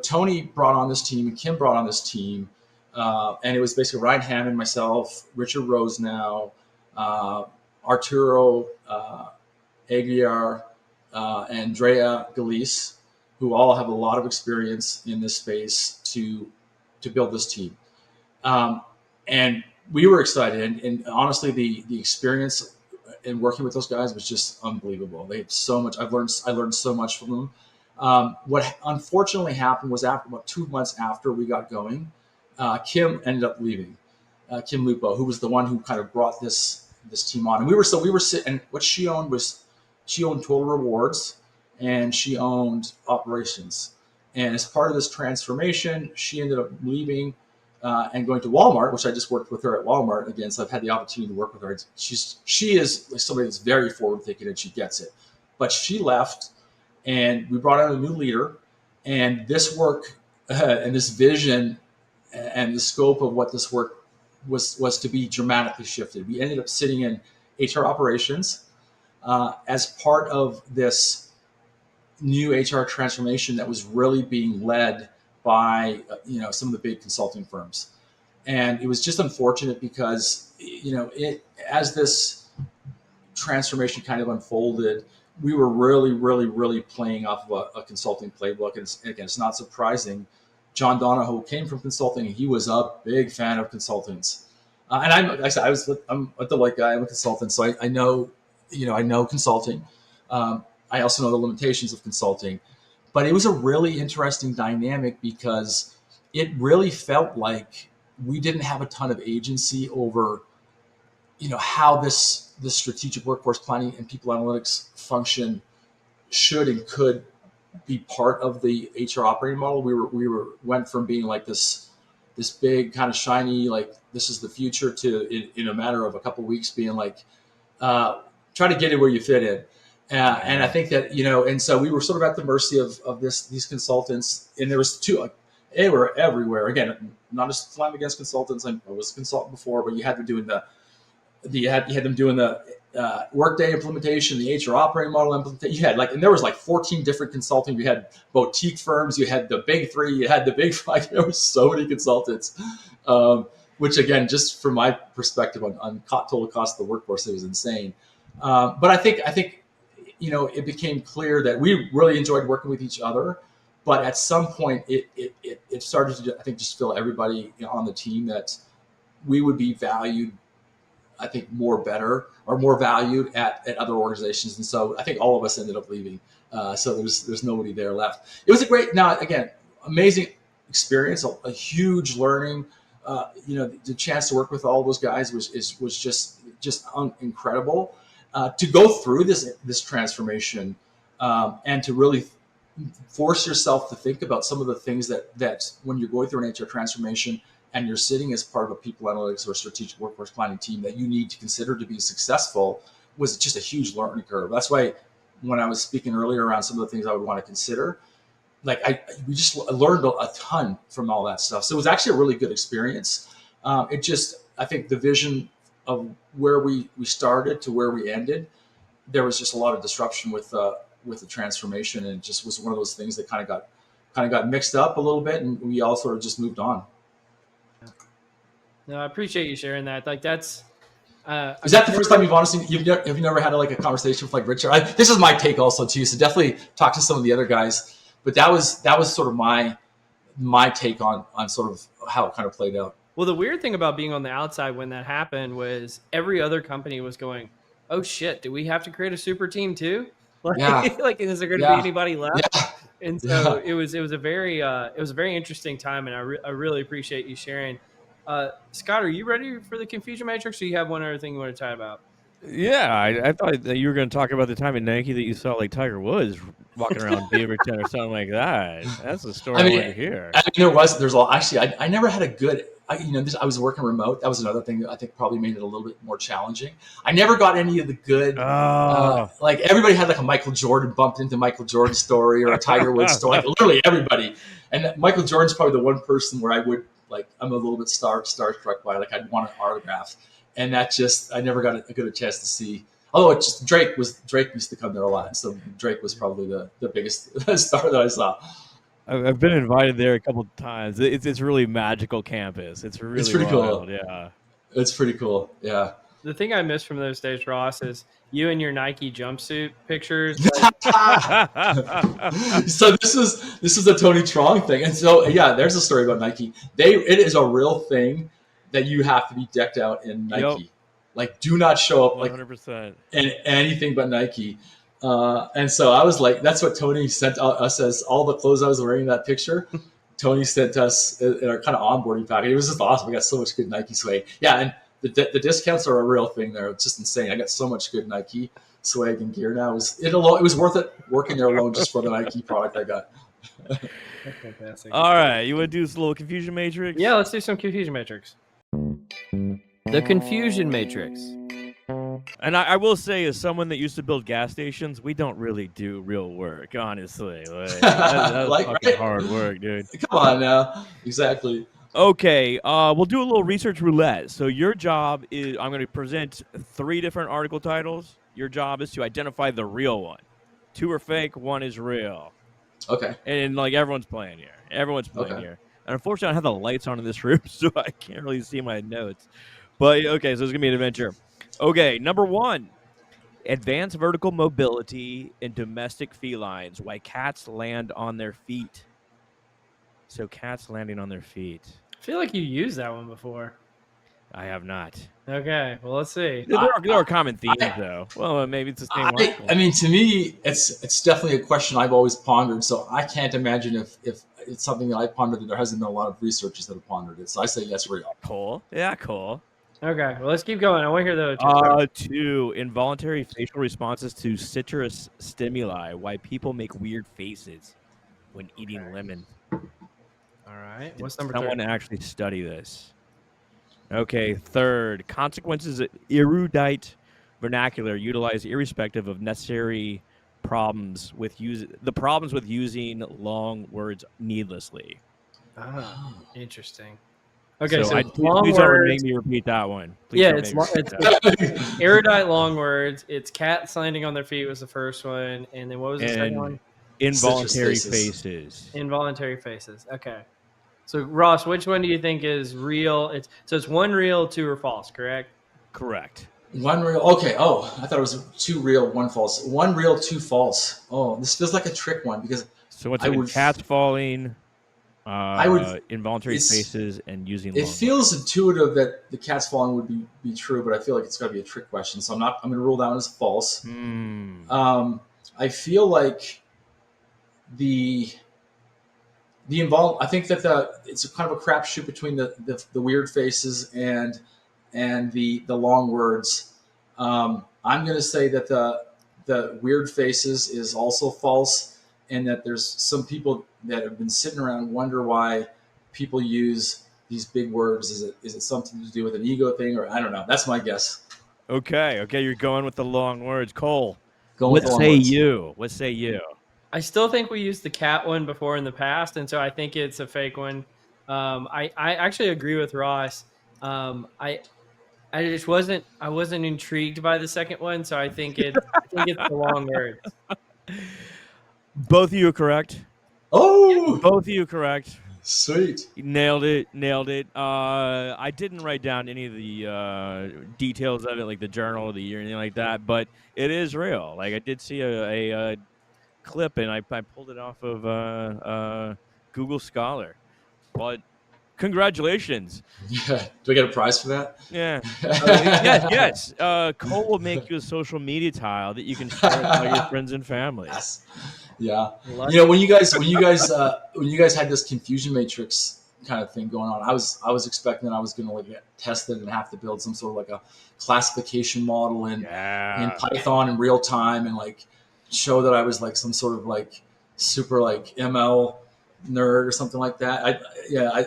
Tony brought on this team and Kim brought on this team. And it was basically Ryan Hammond, myself, Richard Rose now, Arturo Aguiar, Andrea Galise, who all have a lot of experience in this space to build this team. And we were excited. And honestly, the experience in working with those guys was just unbelievable. They had so much. I learned so much from them. What unfortunately happened was about 2 months after we got going, Kim ended up leaving. Kim Lupo, who was the one who kind of brought this team on, and we were sitting. And what she owned Total Rewards, and she owned operations. And as part of this transformation, she ended up leaving and going to Walmart, which I just worked with her at Walmart again. So I've had the opportunity to work with her. She is somebody that's very forward thinking, and she gets it. But she left, and we brought on a new leader, and this work and this vision and the scope of what this work was to be dramatically shifted. We ended up sitting in HR operations as part of this new HR transformation that was really being led by some of the big consulting firms. And it was just unfortunate because as this transformation kind of unfolded, we were really playing off of a consulting playbook. And again, it's not surprising. John Donahoe came from consulting, and he was a big fan of consultants. And I'm a Deloitte guy. I'm a consultant, so I know consulting. I also know the limitations of consulting, but it was a really interesting dynamic because it really felt like we didn't have a ton of agency over, how this strategic workforce planning and people analytics function should and could be part of the HR operating model. We went from being like this big kind of shiny, like this is the future, to in a matter of a couple of weeks being like, try to get it where you fit in. And I think that, and so we were sort of at the mercy of these consultants, and there was two, they were everywhere. Again, not a slam against consultants. I was a consultant before, but you had them doing you had them doing the Workday implementation, the HR operating model implementation. You had and there was 14 different consulting. You had boutique firms, you had the big three, you had the big five. There were so many consultants, which again, just from my perspective on total cost of the workforce, it was insane. But I think it became clear that we really enjoyed working with each other. But at some point, it started to, I think, just feel everybody on the team that we would be valued, I think, more valued at other organizations. And so I think all of us ended up leaving. So there's nobody there left. It was a great, now again, amazing experience, a huge learning. The chance to work with all those guys was just incredible. To go through this transformation, and to really force yourself to think about some of the things that when you're going through an HR transformation and you're sitting as part of a people analytics or strategic workforce planning team that you need to consider to be successful, was just a huge learning curve. That's why when I was speaking earlier around some of the things I would want to consider, we just learned a ton from all that stuff. So it was actually a really good experience. I think the vision of where we started to where we ended, there was just a lot of disruption with the transformation, and it just was one of those things that kind of got mixed up a little bit, and we all sort of just moved on. No, I appreciate you sharing that. Like that's. Is that the first time have you never had a conversation with Richard? This is my take also too. So definitely talk to some of the other guys. But that was sort of my take on sort of how it kind of played out. Well, the weird thing about being on the outside when that happened was every other company was going, "Oh shit, do we have to create a super team too? Like, is there going to be anybody left?" Yeah. And so it was a very interesting time, and I really appreciate you sharing. Scott, are you ready for the confusion matrix, or you have one other thing you want to chat about? Yeah, I thought that you were going to talk about the time in Nike that you saw Tiger Woods walking around Beaverton or something like that. That's the story I want to hear. There's all actually. I never had a good. I was working remote. That was another thing that I think probably made it a little bit more challenging. I never got any of the good. Everybody had a Michael Jordan bumped into Michael Jordan story or a Tiger Woods story. Literally everybody. And Michael Jordan's probably the one person where I would I'm a little bit starstruck by. I'd want an autograph. And that I never got a good chance to see. Although Drake used to come there a lot, so Drake was probably the biggest star that I saw. I've been invited there a couple of times. It's really magical campus. It's pretty wild, cool. Yeah, it's pretty cool. Yeah. The thing I miss from those days, Ross, is you and your Nike jumpsuit pictures. So this is a Tony Trong thing, and so there's a story about Nike. It is a real thing that you have to be decked out in Nike. Yep. Do not show up 100% in anything but Nike. And so I was that's what Tony sent us as all the clothes I was wearing in that picture. Tony sent us in our kind of onboarding package. It was just awesome. We got so much good Nike swag. Yeah, and the discounts are a real thing there. It's just insane. I got so much good Nike swag and gear now. It was worth it working there alone just for the Nike product I got. That's fantastic. All right, you want to do this little confusion matrix? Yeah, let's do some confusion matrix. The confusion matrix. And I will say, as someone that used to build gas stations, we don't really do real work, honestly. That's fucking hard work, dude. Come on now. Exactly. Okay, we'll do a little research roulette. So your job is, I'm going to present 3 different article titles. Your job is to identify the real one. 2 are fake, 1 is real. Okay. And everyone's playing here. Here. And unfortunately, I don't have the lights on in this room, so I can't really see my notes. But okay, so it's going to be an adventure. Okay, number 1. Advanced vertical mobility in domestic felines. Why cats land on their feet. So cats landing on their feet. I feel like you used that one before. I have not. Okay, well, let's see. There are common themes, though. Well, maybe it's the same one. I mean, to me, it's definitely a question I've always pondered. So I can't imagine if it's something that I pondered that there hasn't been a lot of researchers that have pondered it. So I say yes, real. Cool. Yeah, cool. Okay, well, let's keep going. I want to hear the other 2. Involuntary facial responses to citrus stimuli. Why people make weird faces when eating lemon. All right. What's number 3? Someone actually study this. Okay, 3rd. Consequences of erudite vernacular utilized irrespective of necessary problems with using long words needlessly. Ah, interesting. Okay, so please don't make me repeat that one. It's erudite long words. It's cats landing on their feet was the first one, and then what was the second one? Involuntary faces. Involuntary faces. Okay. So Ross, which one do you think is real? It's 1 real, 2 are false, correct? Correct. 1 real. Okay. Oh, I thought it was 2 real, 1 false. 1 real, 2 false. Oh, this feels like a trick one because. So what's cats falling? Involuntary faces and using. It feels intuitive that the cat's falling would be true, but I feel like it's got to be a trick question. So I'm going to rule that one as false. I feel like the I think that it's a kind of a crapshoot between the weird faces and the long words. I'm going to say that the weird faces is also false, and that there's some people that have been sitting around and wonder why people use these big words. Is it something to do with an ego thing, or I don't know. That's my guess. Okay, you're going with the long words, Cole. Going with What the long say words. you? What say you? I still think we used the cat one before in the past, and so I think it's a fake one. I actually agree with Ross. I just wasn't intrigued by the second one, so I think it's the long words. Both of you are correct. Oh, both of you correct. Sweet. Nailed it. I didn't write down any of the details of it, like the journal of the year, anything like that, but it is real. Like, I did see a clip, and I pulled it off of Google Scholar. But congratulations. Yeah. Do I get a prize for that? Yeah. Yes. Cole will make you a social media tile that you can share with all your friends and family. Yes. Yeah. When you guys had this confusion matrix kind of thing going on, I was expecting that I was going to like get tested and have to build some sort of like a classification model in Python in real time and like show that I was like some sort of like super like ML nerd or something like that.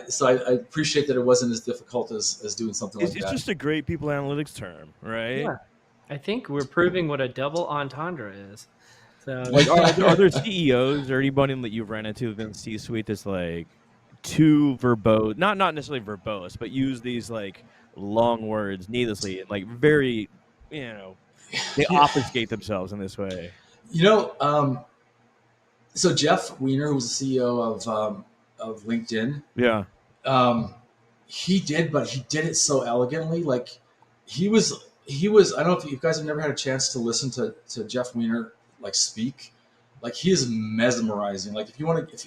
So I appreciate that it wasn't as difficult as doing something like that. It's just a great people analytics term, right? Yeah. I think we're proving what a double entendre is. So, like, are there CEOs or anybody that you've ran into within C-suite that's like too verbose, not necessarily verbose, but use these like long words needlessly and like very, they obfuscate themselves in this way? So Jeff Weiner, who was the CEO of LinkedIn, he did it so elegantly. Like he was. I don't know if you guys have never had a chance to listen to Jeff Weiner like speak. Like he is mesmerizing. Like if you want to,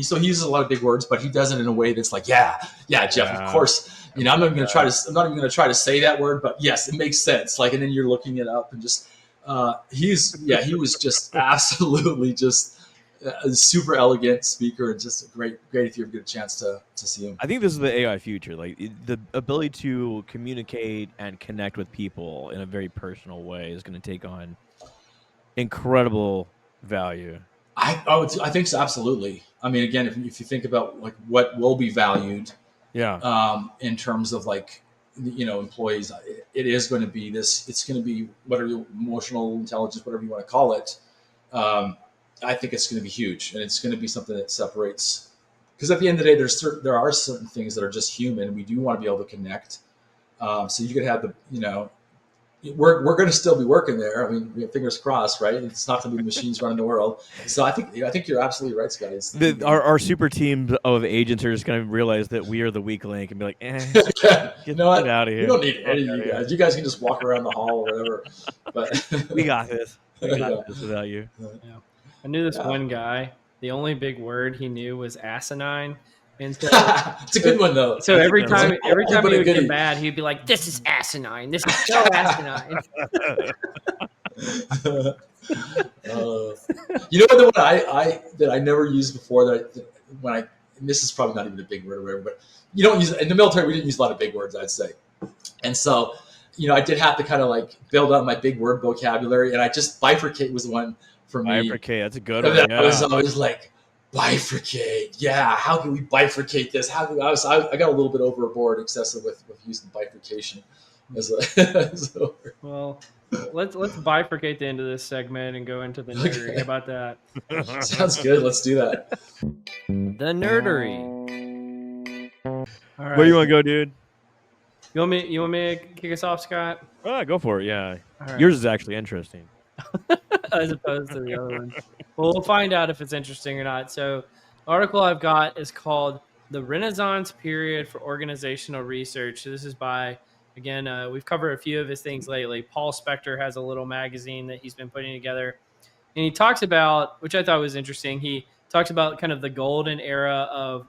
so he uses a lot of big words, but he does it in a way that's like, yeah, Jeff, of course. I'm not even going to try to say that word, but yes, it makes sense. Like, and then you're looking it up and just, he was just absolutely just a super elegant speaker and just great if you ever get a chance to see him. I think this is the AI future, like the ability to communicate and connect with people in a very personal way is going to take on incredible value. I think so, absolutely. I mean, again, if you think about like what will be valued, in terms of like employees, it is going to be this. It's going to be whatever emotional intelligence, whatever you want to call it. I think it's going to be huge, and it's going to be something that separates. Because at the end of the day, there are certain things that are just human. We do want to be able to connect. So you could have we're going to still be working there. I mean, fingers crossed, right? It's not going to be the machines running the world. So I think you're absolutely right, Scotty. Our super team of agents are just going to realize that we are the weak link and be like, get out of here. We don't need any of you guys. You guys can just walk around the hall or whatever. But we got this. We got this without you. Yeah. I knew this one guy. The only big word he knew was asinine. And so, it's a good one though. So every time he would get mad, he'd be like, "This is asinine. This is so asinine." The one that I never used before and this is probably not even a big word or whatever, but you don't use in the military. We didn't use a lot of big words, I'd say, and so I did have to kind of like build up my big word vocabulary, and I just bifurcate was the one for me. Bifurcate, that's a good one. Yeah. I was always like, bifurcate. Yeah, how can we bifurcate this? I got a little bit overboard, excessive with using bifurcation. Well, let's bifurcate the end of this segment and go into the nerdery. Okay. How about that? Sounds good. Let's do that. The nerdery. All right. Where you want to go, dude? You want me to kick us off, Scott? Go for it. Yeah. Right. Yours is actually interesting. As opposed to the other one. Well, we'll find out if it's interesting or not. So the article I've got is called The Renaissance Period for Organizational Research. So this is by, again, we've covered a few of his things lately. Paul Spector has a little magazine that he's been putting together. And he talks about, which I thought was interesting, he talks about kind of the golden era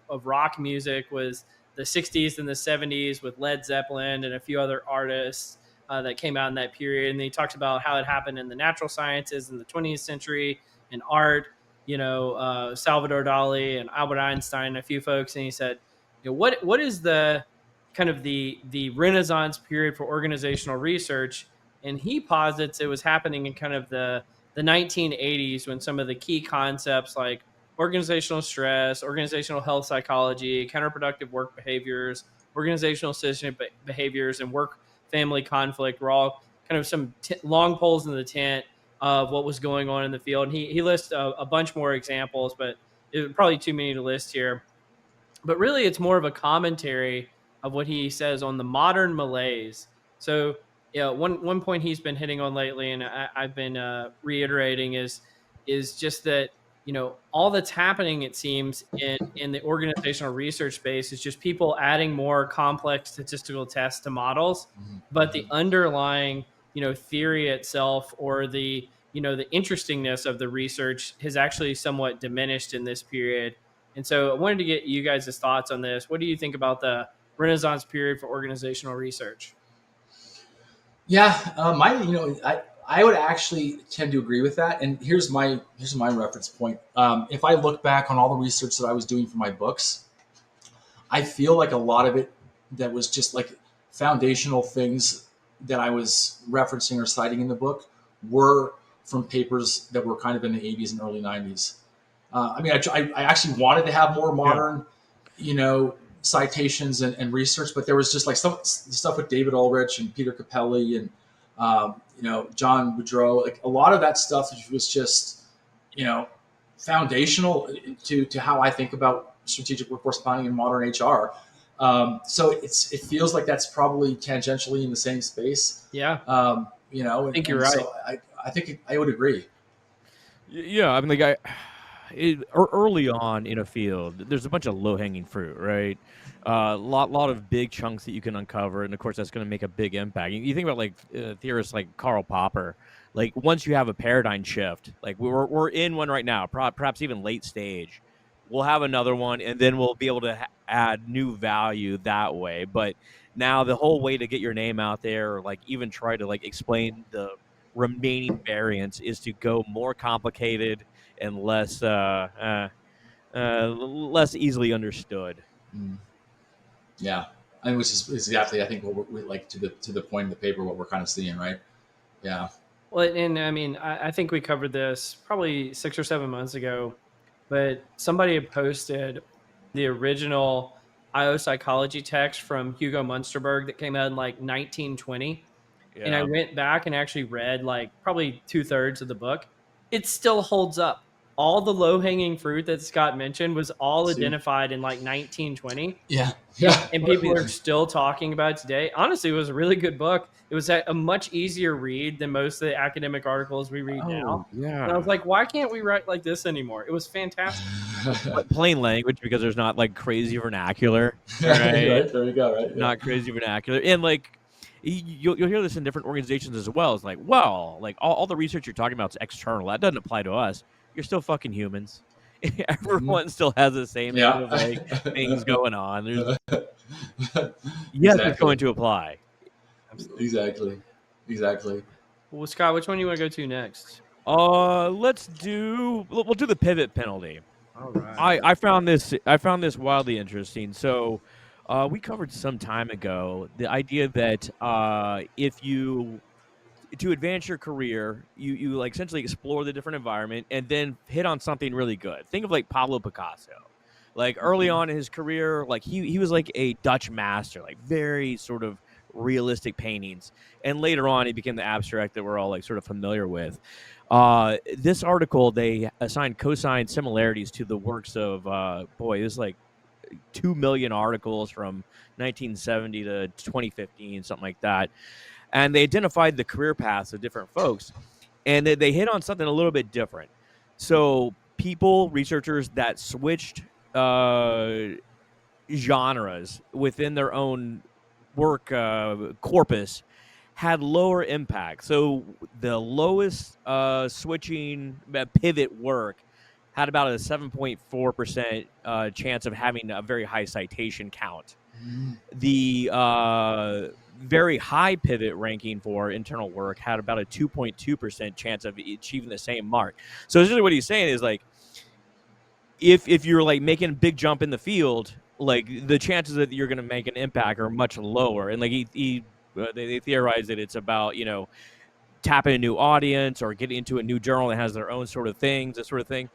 of rock music was the 60s and the 70s with Led Zeppelin and a few other artists. that came out in that period. And he talks about how it happened in the natural sciences in the 20th century, in art, Salvador Dali and Albert Einstein, and a few folks. And he said, what is the kind of the Renaissance period for organizational research? And he posits it was happening in kind of the 1980s, when some of the key concepts like organizational stress, organizational health psychology, counterproductive work behaviors, organizational citizenship behaviors, and work family conflict were all kind of some long poles in the tent of what was going on in the field. And he lists a bunch more examples, but it was probably too many to list here. But really, it's more of a commentary of what he says on the modern malaise. So, one point he's been hitting on lately, and I've been reiterating, is just that all that's happening, it seems, in the organizational research space is just people adding more complex statistical tests to models, but the underlying theory itself, or the interestingness of the research, has actually somewhat diminished in this period. And so I wanted to get you guys' thoughts on this. What do you think about the Renaissance period for organizational research? Yeah, I would actually tend to agree with that. And here's my reference point. If I look back on all the research that I was doing for my books, I feel like a lot of it that was just like foundational things that I was referencing or citing in the book were from papers that were kind of in the 80s and early 90s. I actually wanted to have more modern, citations and research, but there was just like some stuff with David Ulrich and Peter Capelli and John Boudreau. Like a lot of that stuff was just foundational to how I think about strategic workforce planning and modern HR. So it feels like that's probably tangentially in the same space. Yeah. I think you're right. So I think I would agree. Yeah, I mean, early on in a field, there's a bunch of low-hanging fruit, right? Lot of big chunks that you can uncover, and of course that's going to make a big impact. You think about theorists like Karl Popper. Like once you have a paradigm shift, like we're in one right now, perhaps even late stage. We'll have another one, and then we'll be able to add new value that way. But now the whole way to get your name out there, or like even try to explain the remaining variants, is to go more complicated and less easily understood. Yeah, and which is exactly, I think, what we're like to the point in the paper, what we're kind of seeing, right? Yeah. Well, and I mean, I think we covered this probably 6 or 7 months ago, but somebody had posted the original IO psychology text from Hugo Munsterberg that came out in 1920. Yeah. And I went back and actually read probably 2/3 of the book. It still holds up. All the low-hanging fruit that Scott mentioned was all identified in 1920. Yeah. And people are still talking about it today. Honestly, it was a really good book. It was a much easier read than most of the academic articles we read now. Yeah. And I was like, why can't we write like this anymore? It was fantastic. Plain language, because there's not crazy vernacular. Right? Right, there you go, right? Yeah. Not crazy vernacular. And you'll hear this in different organizations as well. It's all the research you're talking about is external. That doesn't apply to us. You're still fucking humans. Everyone still has the same sort of things going on. Yes, it's going to apply. Absolutely. Exactly. Well, Scott, which one do you want to go to next? We'll do the pivot penalty. All right. I found this wildly interesting. So, we covered some time ago the idea that if you to advance your career, you essentially explore the different environment and then hit on something really good. Think of Pablo Picasso. Early on in his career, he was a Dutch master, very sort of realistic paintings. And later on, he became the abstract that we're all sort of familiar with. This article, they assigned cosine similarities to the works of, there's 2 million articles from 1970 to 2015, something like that. And they identified the career paths of different folks, and they hit on something a little bit different. So researchers that switched genres within their own work corpus had lower impact. So the lowest switching pivot work had about a 7.4% chance of having a very high citation count. The very high pivot ranking for internal work had about a 2.2% chance of achieving the same mark. So essentially what he's saying is like, if you're like making a big jump in the field, like the chances that you're going to make an impact are much lower. And like they theorize that it's about, tapping a new audience or getting into a new journal that has their own sort of things, that sort of thing.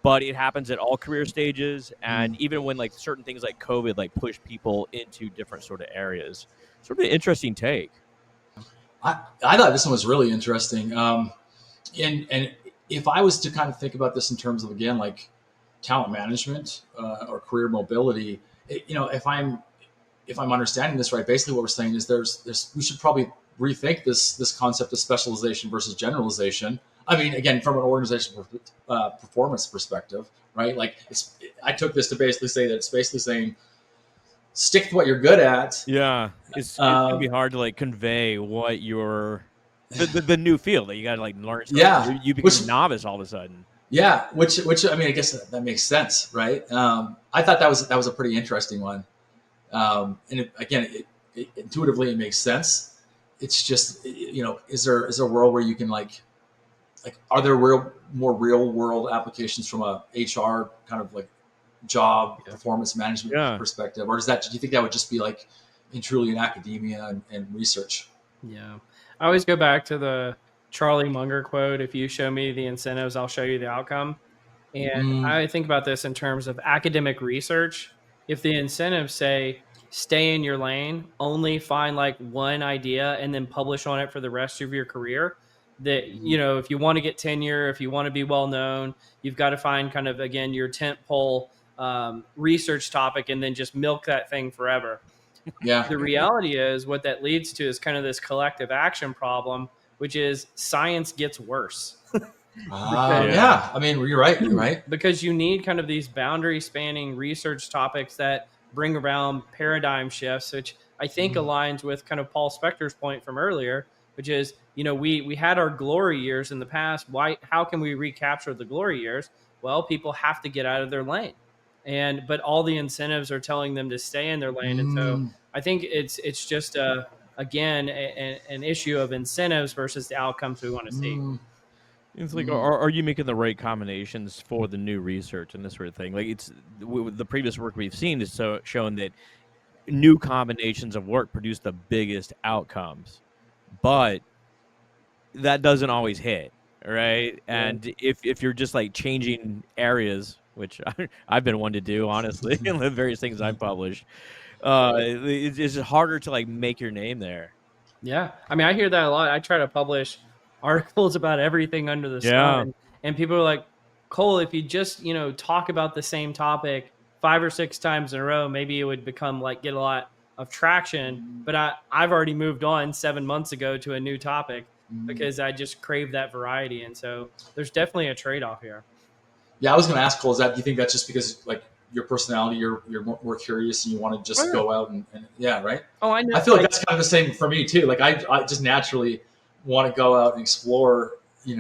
But it happens at all career stages, and even when like certain things like COVID like push people into different sort of areas. Sort of an interesting take. I thought this one was really interesting. And if I was to kind of think about this in terms of, again, like talent management or career mobility, if I'm understanding this right, basically what we're saying is we should probably rethink this concept of specialization versus generalization. I mean, again, from an organizational performance perspective, right? Like I took this to basically say that it's basically saying stick to what you're good at. Yeah, it's gonna be hard to like convey what your the new field that you got to like learn. Yeah, you become a novice all of a sudden. Yeah, which I mean, I guess that makes sense, right? I thought that was a pretty interesting one, and it intuitively it makes sense. It's just, is there a world where you can like are there more real world applications from a HR kind of like job performance management perspective, or do you think that would just be like truly in academia and research? Yeah, I always go back to the Charlie Munger quote: "If you show me the incentives, I'll show you the outcome." And I think about this in terms of academic research. If the incentives say stay in your lane, only find like one idea and then publish on it for the rest of your career, that, if you want to get tenure, if you want to be well known, you've got to find kind of, again, your tent pole research topic and then just milk that thing forever. Yeah. The reality is what that leads to is kind of this collective action problem, which is science gets worse. Yeah, I mean, you're right. Because you need kind of these boundary spanning research topics that bring around paradigm shifts, which I think aligns with kind of Paul Spector's point from earlier, which is, we had our glory years in the past. How can we recapture the glory years? Well, people have to get out of their lane. But all the incentives are telling them to stay in their lane. And so I think it's just again, an issue of incentives versus the outcomes we want to see. It's like, are you making the right combinations for the new research and this sort of thing? Like, it's the previous work we've seen is shown that new combinations of work produce the biggest outcomes, but that doesn't always hit, right? Yeah. And if you're just like changing areas, which I've been one to do, honestly, in the various things I've published, it's harder to like make your name there. Yeah, I mean, I hear that a lot. I try to publish articles about everything under the sun, and people are like, Cole, if you just talk about the same topic 5 or 6 times in a row, maybe it would become like get a lot of traction. But I've already moved on 7 months ago to a new topic because I just crave that variety, and so there's definitely a trade-off here. Yeah, I was going to ask Cole, do you think that's just because like your personality, you're more curious and you want to just go out and yeah, right? Oh, I know. I feel like that's kind of the same for me too. Like I just naturally want to go out and explore,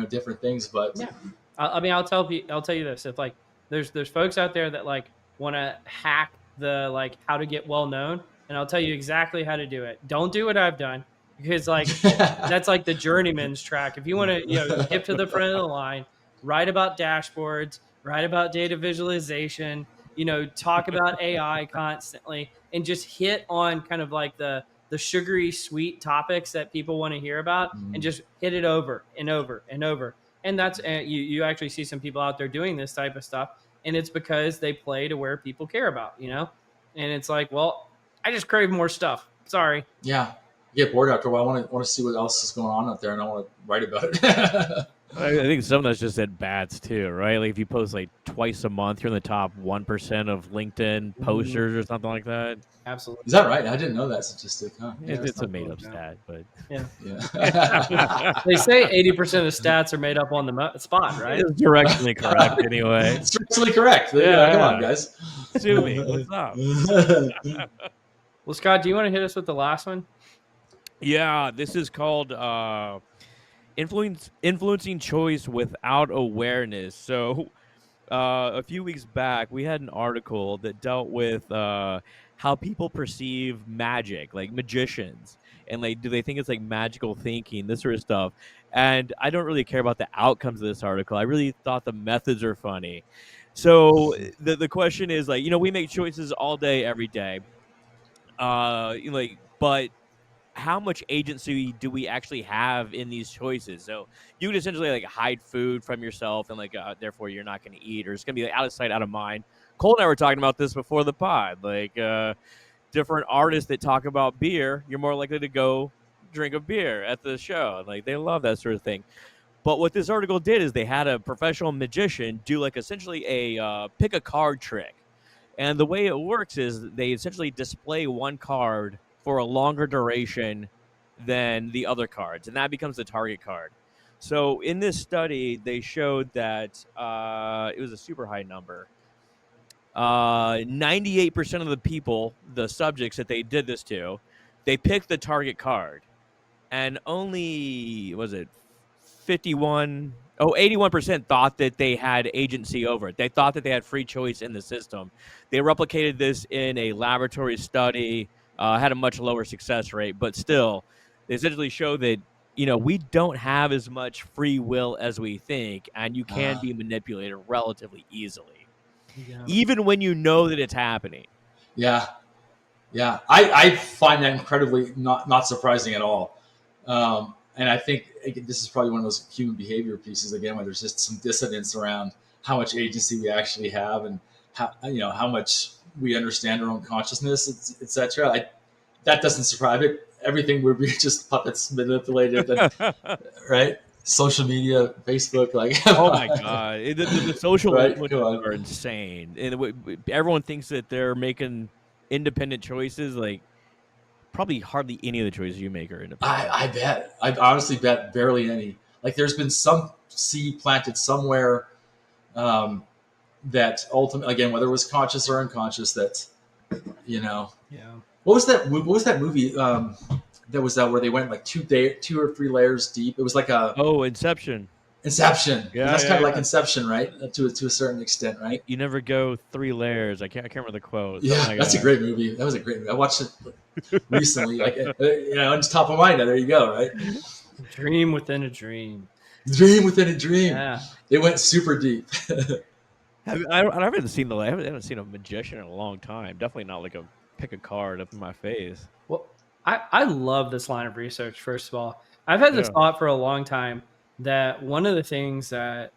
different things. But yeah, I mean, I'll tell you this: if like there's folks out there that like want to hack the like how to get well known, and I'll tell you exactly how to do it. Don't do what I've done, because like that's like the journeyman's track. If you want to skip to the front of the line, write about dashboards, write about data visualization, talk about AI constantly, and just hit on kind of like the sugary sweet topics that people want to hear about, and just hit it over and over and over. And that's you actually see some people out there doing this type of stuff, and it's because they play to where people care about, and it's like, well, I just crave more stuff. Sorry. Yeah, you get bored after a while. I want to see what else is going on out there, and I want to write about it. I think some of that's just at bats too, right? Like if you post like twice a month, you're in the top 1% of LinkedIn posters or something like that. Absolutely. Is that right? I didn't know that statistic. Huh? Yeah, it's a made up stat, but yeah. They say 80% of stats are made up on the spot, right? It's directionally correct anyway. It's directionally correct. Yeah, come on, guys. Sue me. What's up? Well, Scott, do you want to hit us with the last one? Yeah, this is called influencing choice without awareness. So a few weeks back, we had an article that dealt with how people perceive magic, like magicians. and like, do they think it's like magical thinking, this sort of stuff. And I don't really care about the outcomes of this article. I really thought the methods are funny. So the question is, like, we make choices all day, every day. But how much agency do we actually have in these choices? So you would essentially like hide food from yourself, and like therefore you're not going to eat, or it's going to be like out of sight, out of mind. Cole and I were talking about this before the pod. Like different artists that talk about beer, you're more likely to go drink a beer at the show. Like they love that sort of thing. But what this article did is they had a professional magician do like essentially a pick a card trick. And the way it works is they essentially display one card for a longer duration than the other cards, and that becomes the target card. So in this study, they showed that it was a super high number. 98% of the people, the subjects that they did this to, they picked the target card. And only, was it 81% thought that they had agency over it. They thought that they had free choice in the system. They replicated this in a laboratory study, had a much lower success rate, but still, they essentially show that, we don't have as much free will as we think, and you can be manipulated relatively easily, even when you know that it's happening. Yeah. I find that incredibly not surprising at all. And I think this is probably one of those human behavior pieces again, where there's just some dissonance around how much agency we actually have, and how much we understand our own consciousness, etc. That doesn't surprise me. Everything we're just puppets manipulated, and, right? Social media, Facebook, like oh my god, the social right? influences are insane, and everyone thinks that they're making independent choices. Like probably hardly any of the choices you make are independent. I honestly bet barely any. Like there's been some seed planted somewhere that ultimately, again, whether it was conscious or unconscious, that Yeah. What was that movie that was where they went like 2 or 3 layers deep? It was like Inception. Inception. Yeah, That's kind of like Inception, right? To a certain extent, right? You never go 3 layers. I can't remember the quote. Yeah, like that's a great movie. That was a great movie. I watched it recently. Like it's top of mind. There you go, right? Dream within a dream. Dream within a dream. Yeah. They went super deep. I haven't seen I haven't seen a magician in a long time. Definitely not like a pick a card up in my face. Well, I love this line of research. First of all, I've had this thought for a long time that one of the things that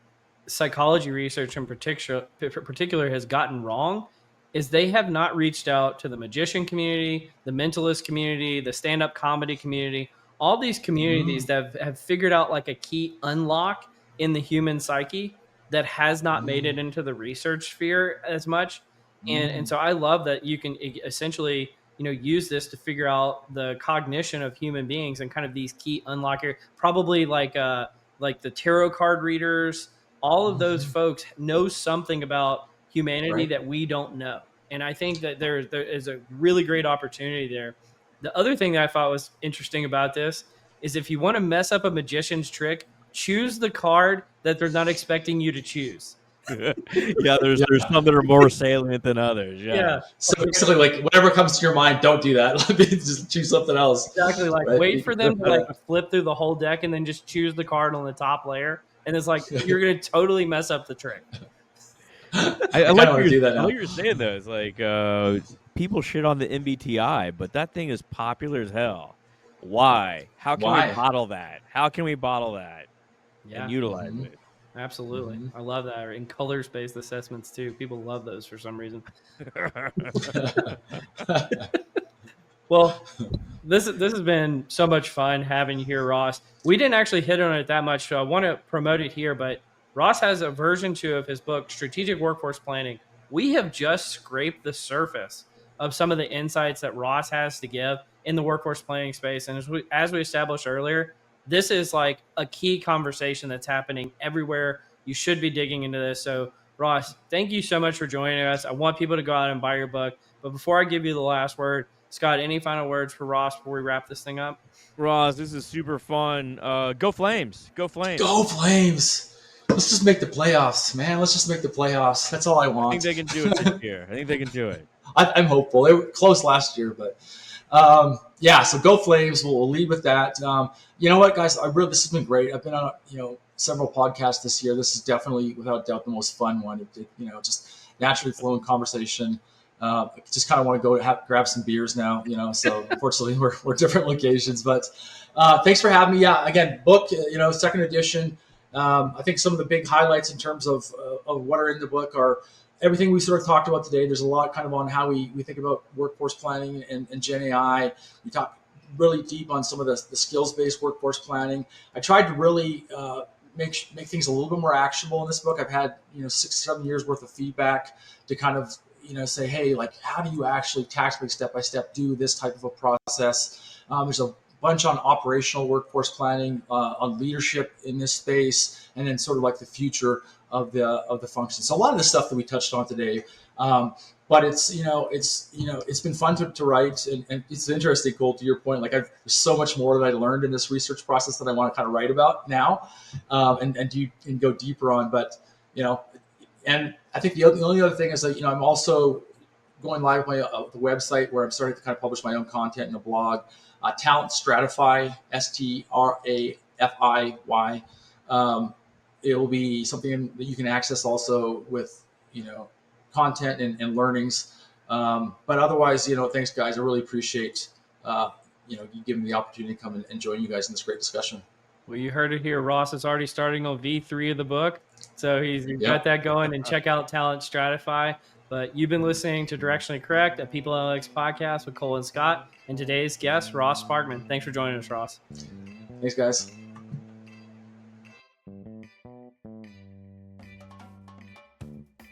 psychology research in particular has gotten wrong is they have not reached out to the magician community, the mentalist community, the stand-up comedy community, all these communities that have figured out like a key unlock in the human psyche that has not made it into the research sphere as much. And so I love that you can essentially, use this to figure out the cognition of human beings and kind of these key unlocker, probably like the tarot card readers, all of those folks know something about humanity that we don't know. And I think that there is a really great opportunity there. The other thing that I thought was interesting about this is if you want to mess up a magician's trick, choose the card that they're not expecting you to choose. There's some that are more salient than others. Yeah. So basically, like whatever comes to your mind, don't do that. Just choose something else. Exactly. Like wait for them to like flip through the whole deck and then just choose the card on the top layer. And it's like you're gonna totally mess up the trick. I like what you're saying though. It's like people shit on the MBTI, but that thing is popular as hell. Why? How can we bottle that? And utilize it? Absolutely. I love that. In colors-based assessments too. People love those for some reason. Well, this has been so much fun having you here, Ross. We didn't actually hit on it that much, so I want to promote it here, but Ross has a version 2 of his book, Strategic Workforce Planning. We have just scraped the surface of some of the insights that Ross has to give in the workforce planning space. And as we established earlier, this is like a key conversation that's happening everywhere. You should be digging into this. So, Ross, thank you so much for joining us. I want people to go out and buy your book. But before I give you the last word, Scott, any final words for Ross before we wrap this thing up? Ross, this is super fun. Go Flames. Go Flames. Go Flames. Let's just make the playoffs, man. Let's just make the playoffs. That's all I want. I think they can do it this year. I think they can do it. I'm hopeful. They were close last year, but Yeah, so go Flames. We'll lead with that. You know what, guys? This has been great. I've been on several podcasts this year. This is definitely, without doubt, the most fun one. Just naturally flowing conversation. I just kind of want to go grab some beers now. So unfortunately we're different locations, but thanks for having me. Yeah, again, book. Second edition. I think some of the big highlights in terms of what are in the book are everything we sort of talked about today. There's a lot kind of on how we think about workforce planning and Gen AI. We talked really deep on some of the skills-based workforce planning. I tried to really make things a little bit more actionable in this book. I've had 6-7 years worth of feedback to kind of say, hey, like, how do you actually tactically step by step do this type of a process? There's a bunch on operational workforce planning, on leadership in this space, and then sort of like the future of the function. So a lot of the stuff that we touched on today, but it's been fun to write, and it's interesting, Cole, to your point. Like, there's so much more that I learned in this research process that I want to kind of write about now, and go deeper on. But and I think the only other thing is that I'm also going live with my the website where I'm starting to kind of publish my own content in a blog. Talent Stratify, STRAFIY. It will be something that you can access also with content and learnings. But otherwise, thanks, guys. I really appreciate you giving me the opportunity to come and join you guys in this great discussion. Well, you heard it here. Ross is already starting on V3 of the book, so he's got that going. And check out Talent Stratify. But you've been listening to Directionally Correct, a People Analytics podcast with Cole and Scott, and today's guest, Ross Sparkman. Thanks for joining us, Ross. Thanks, guys.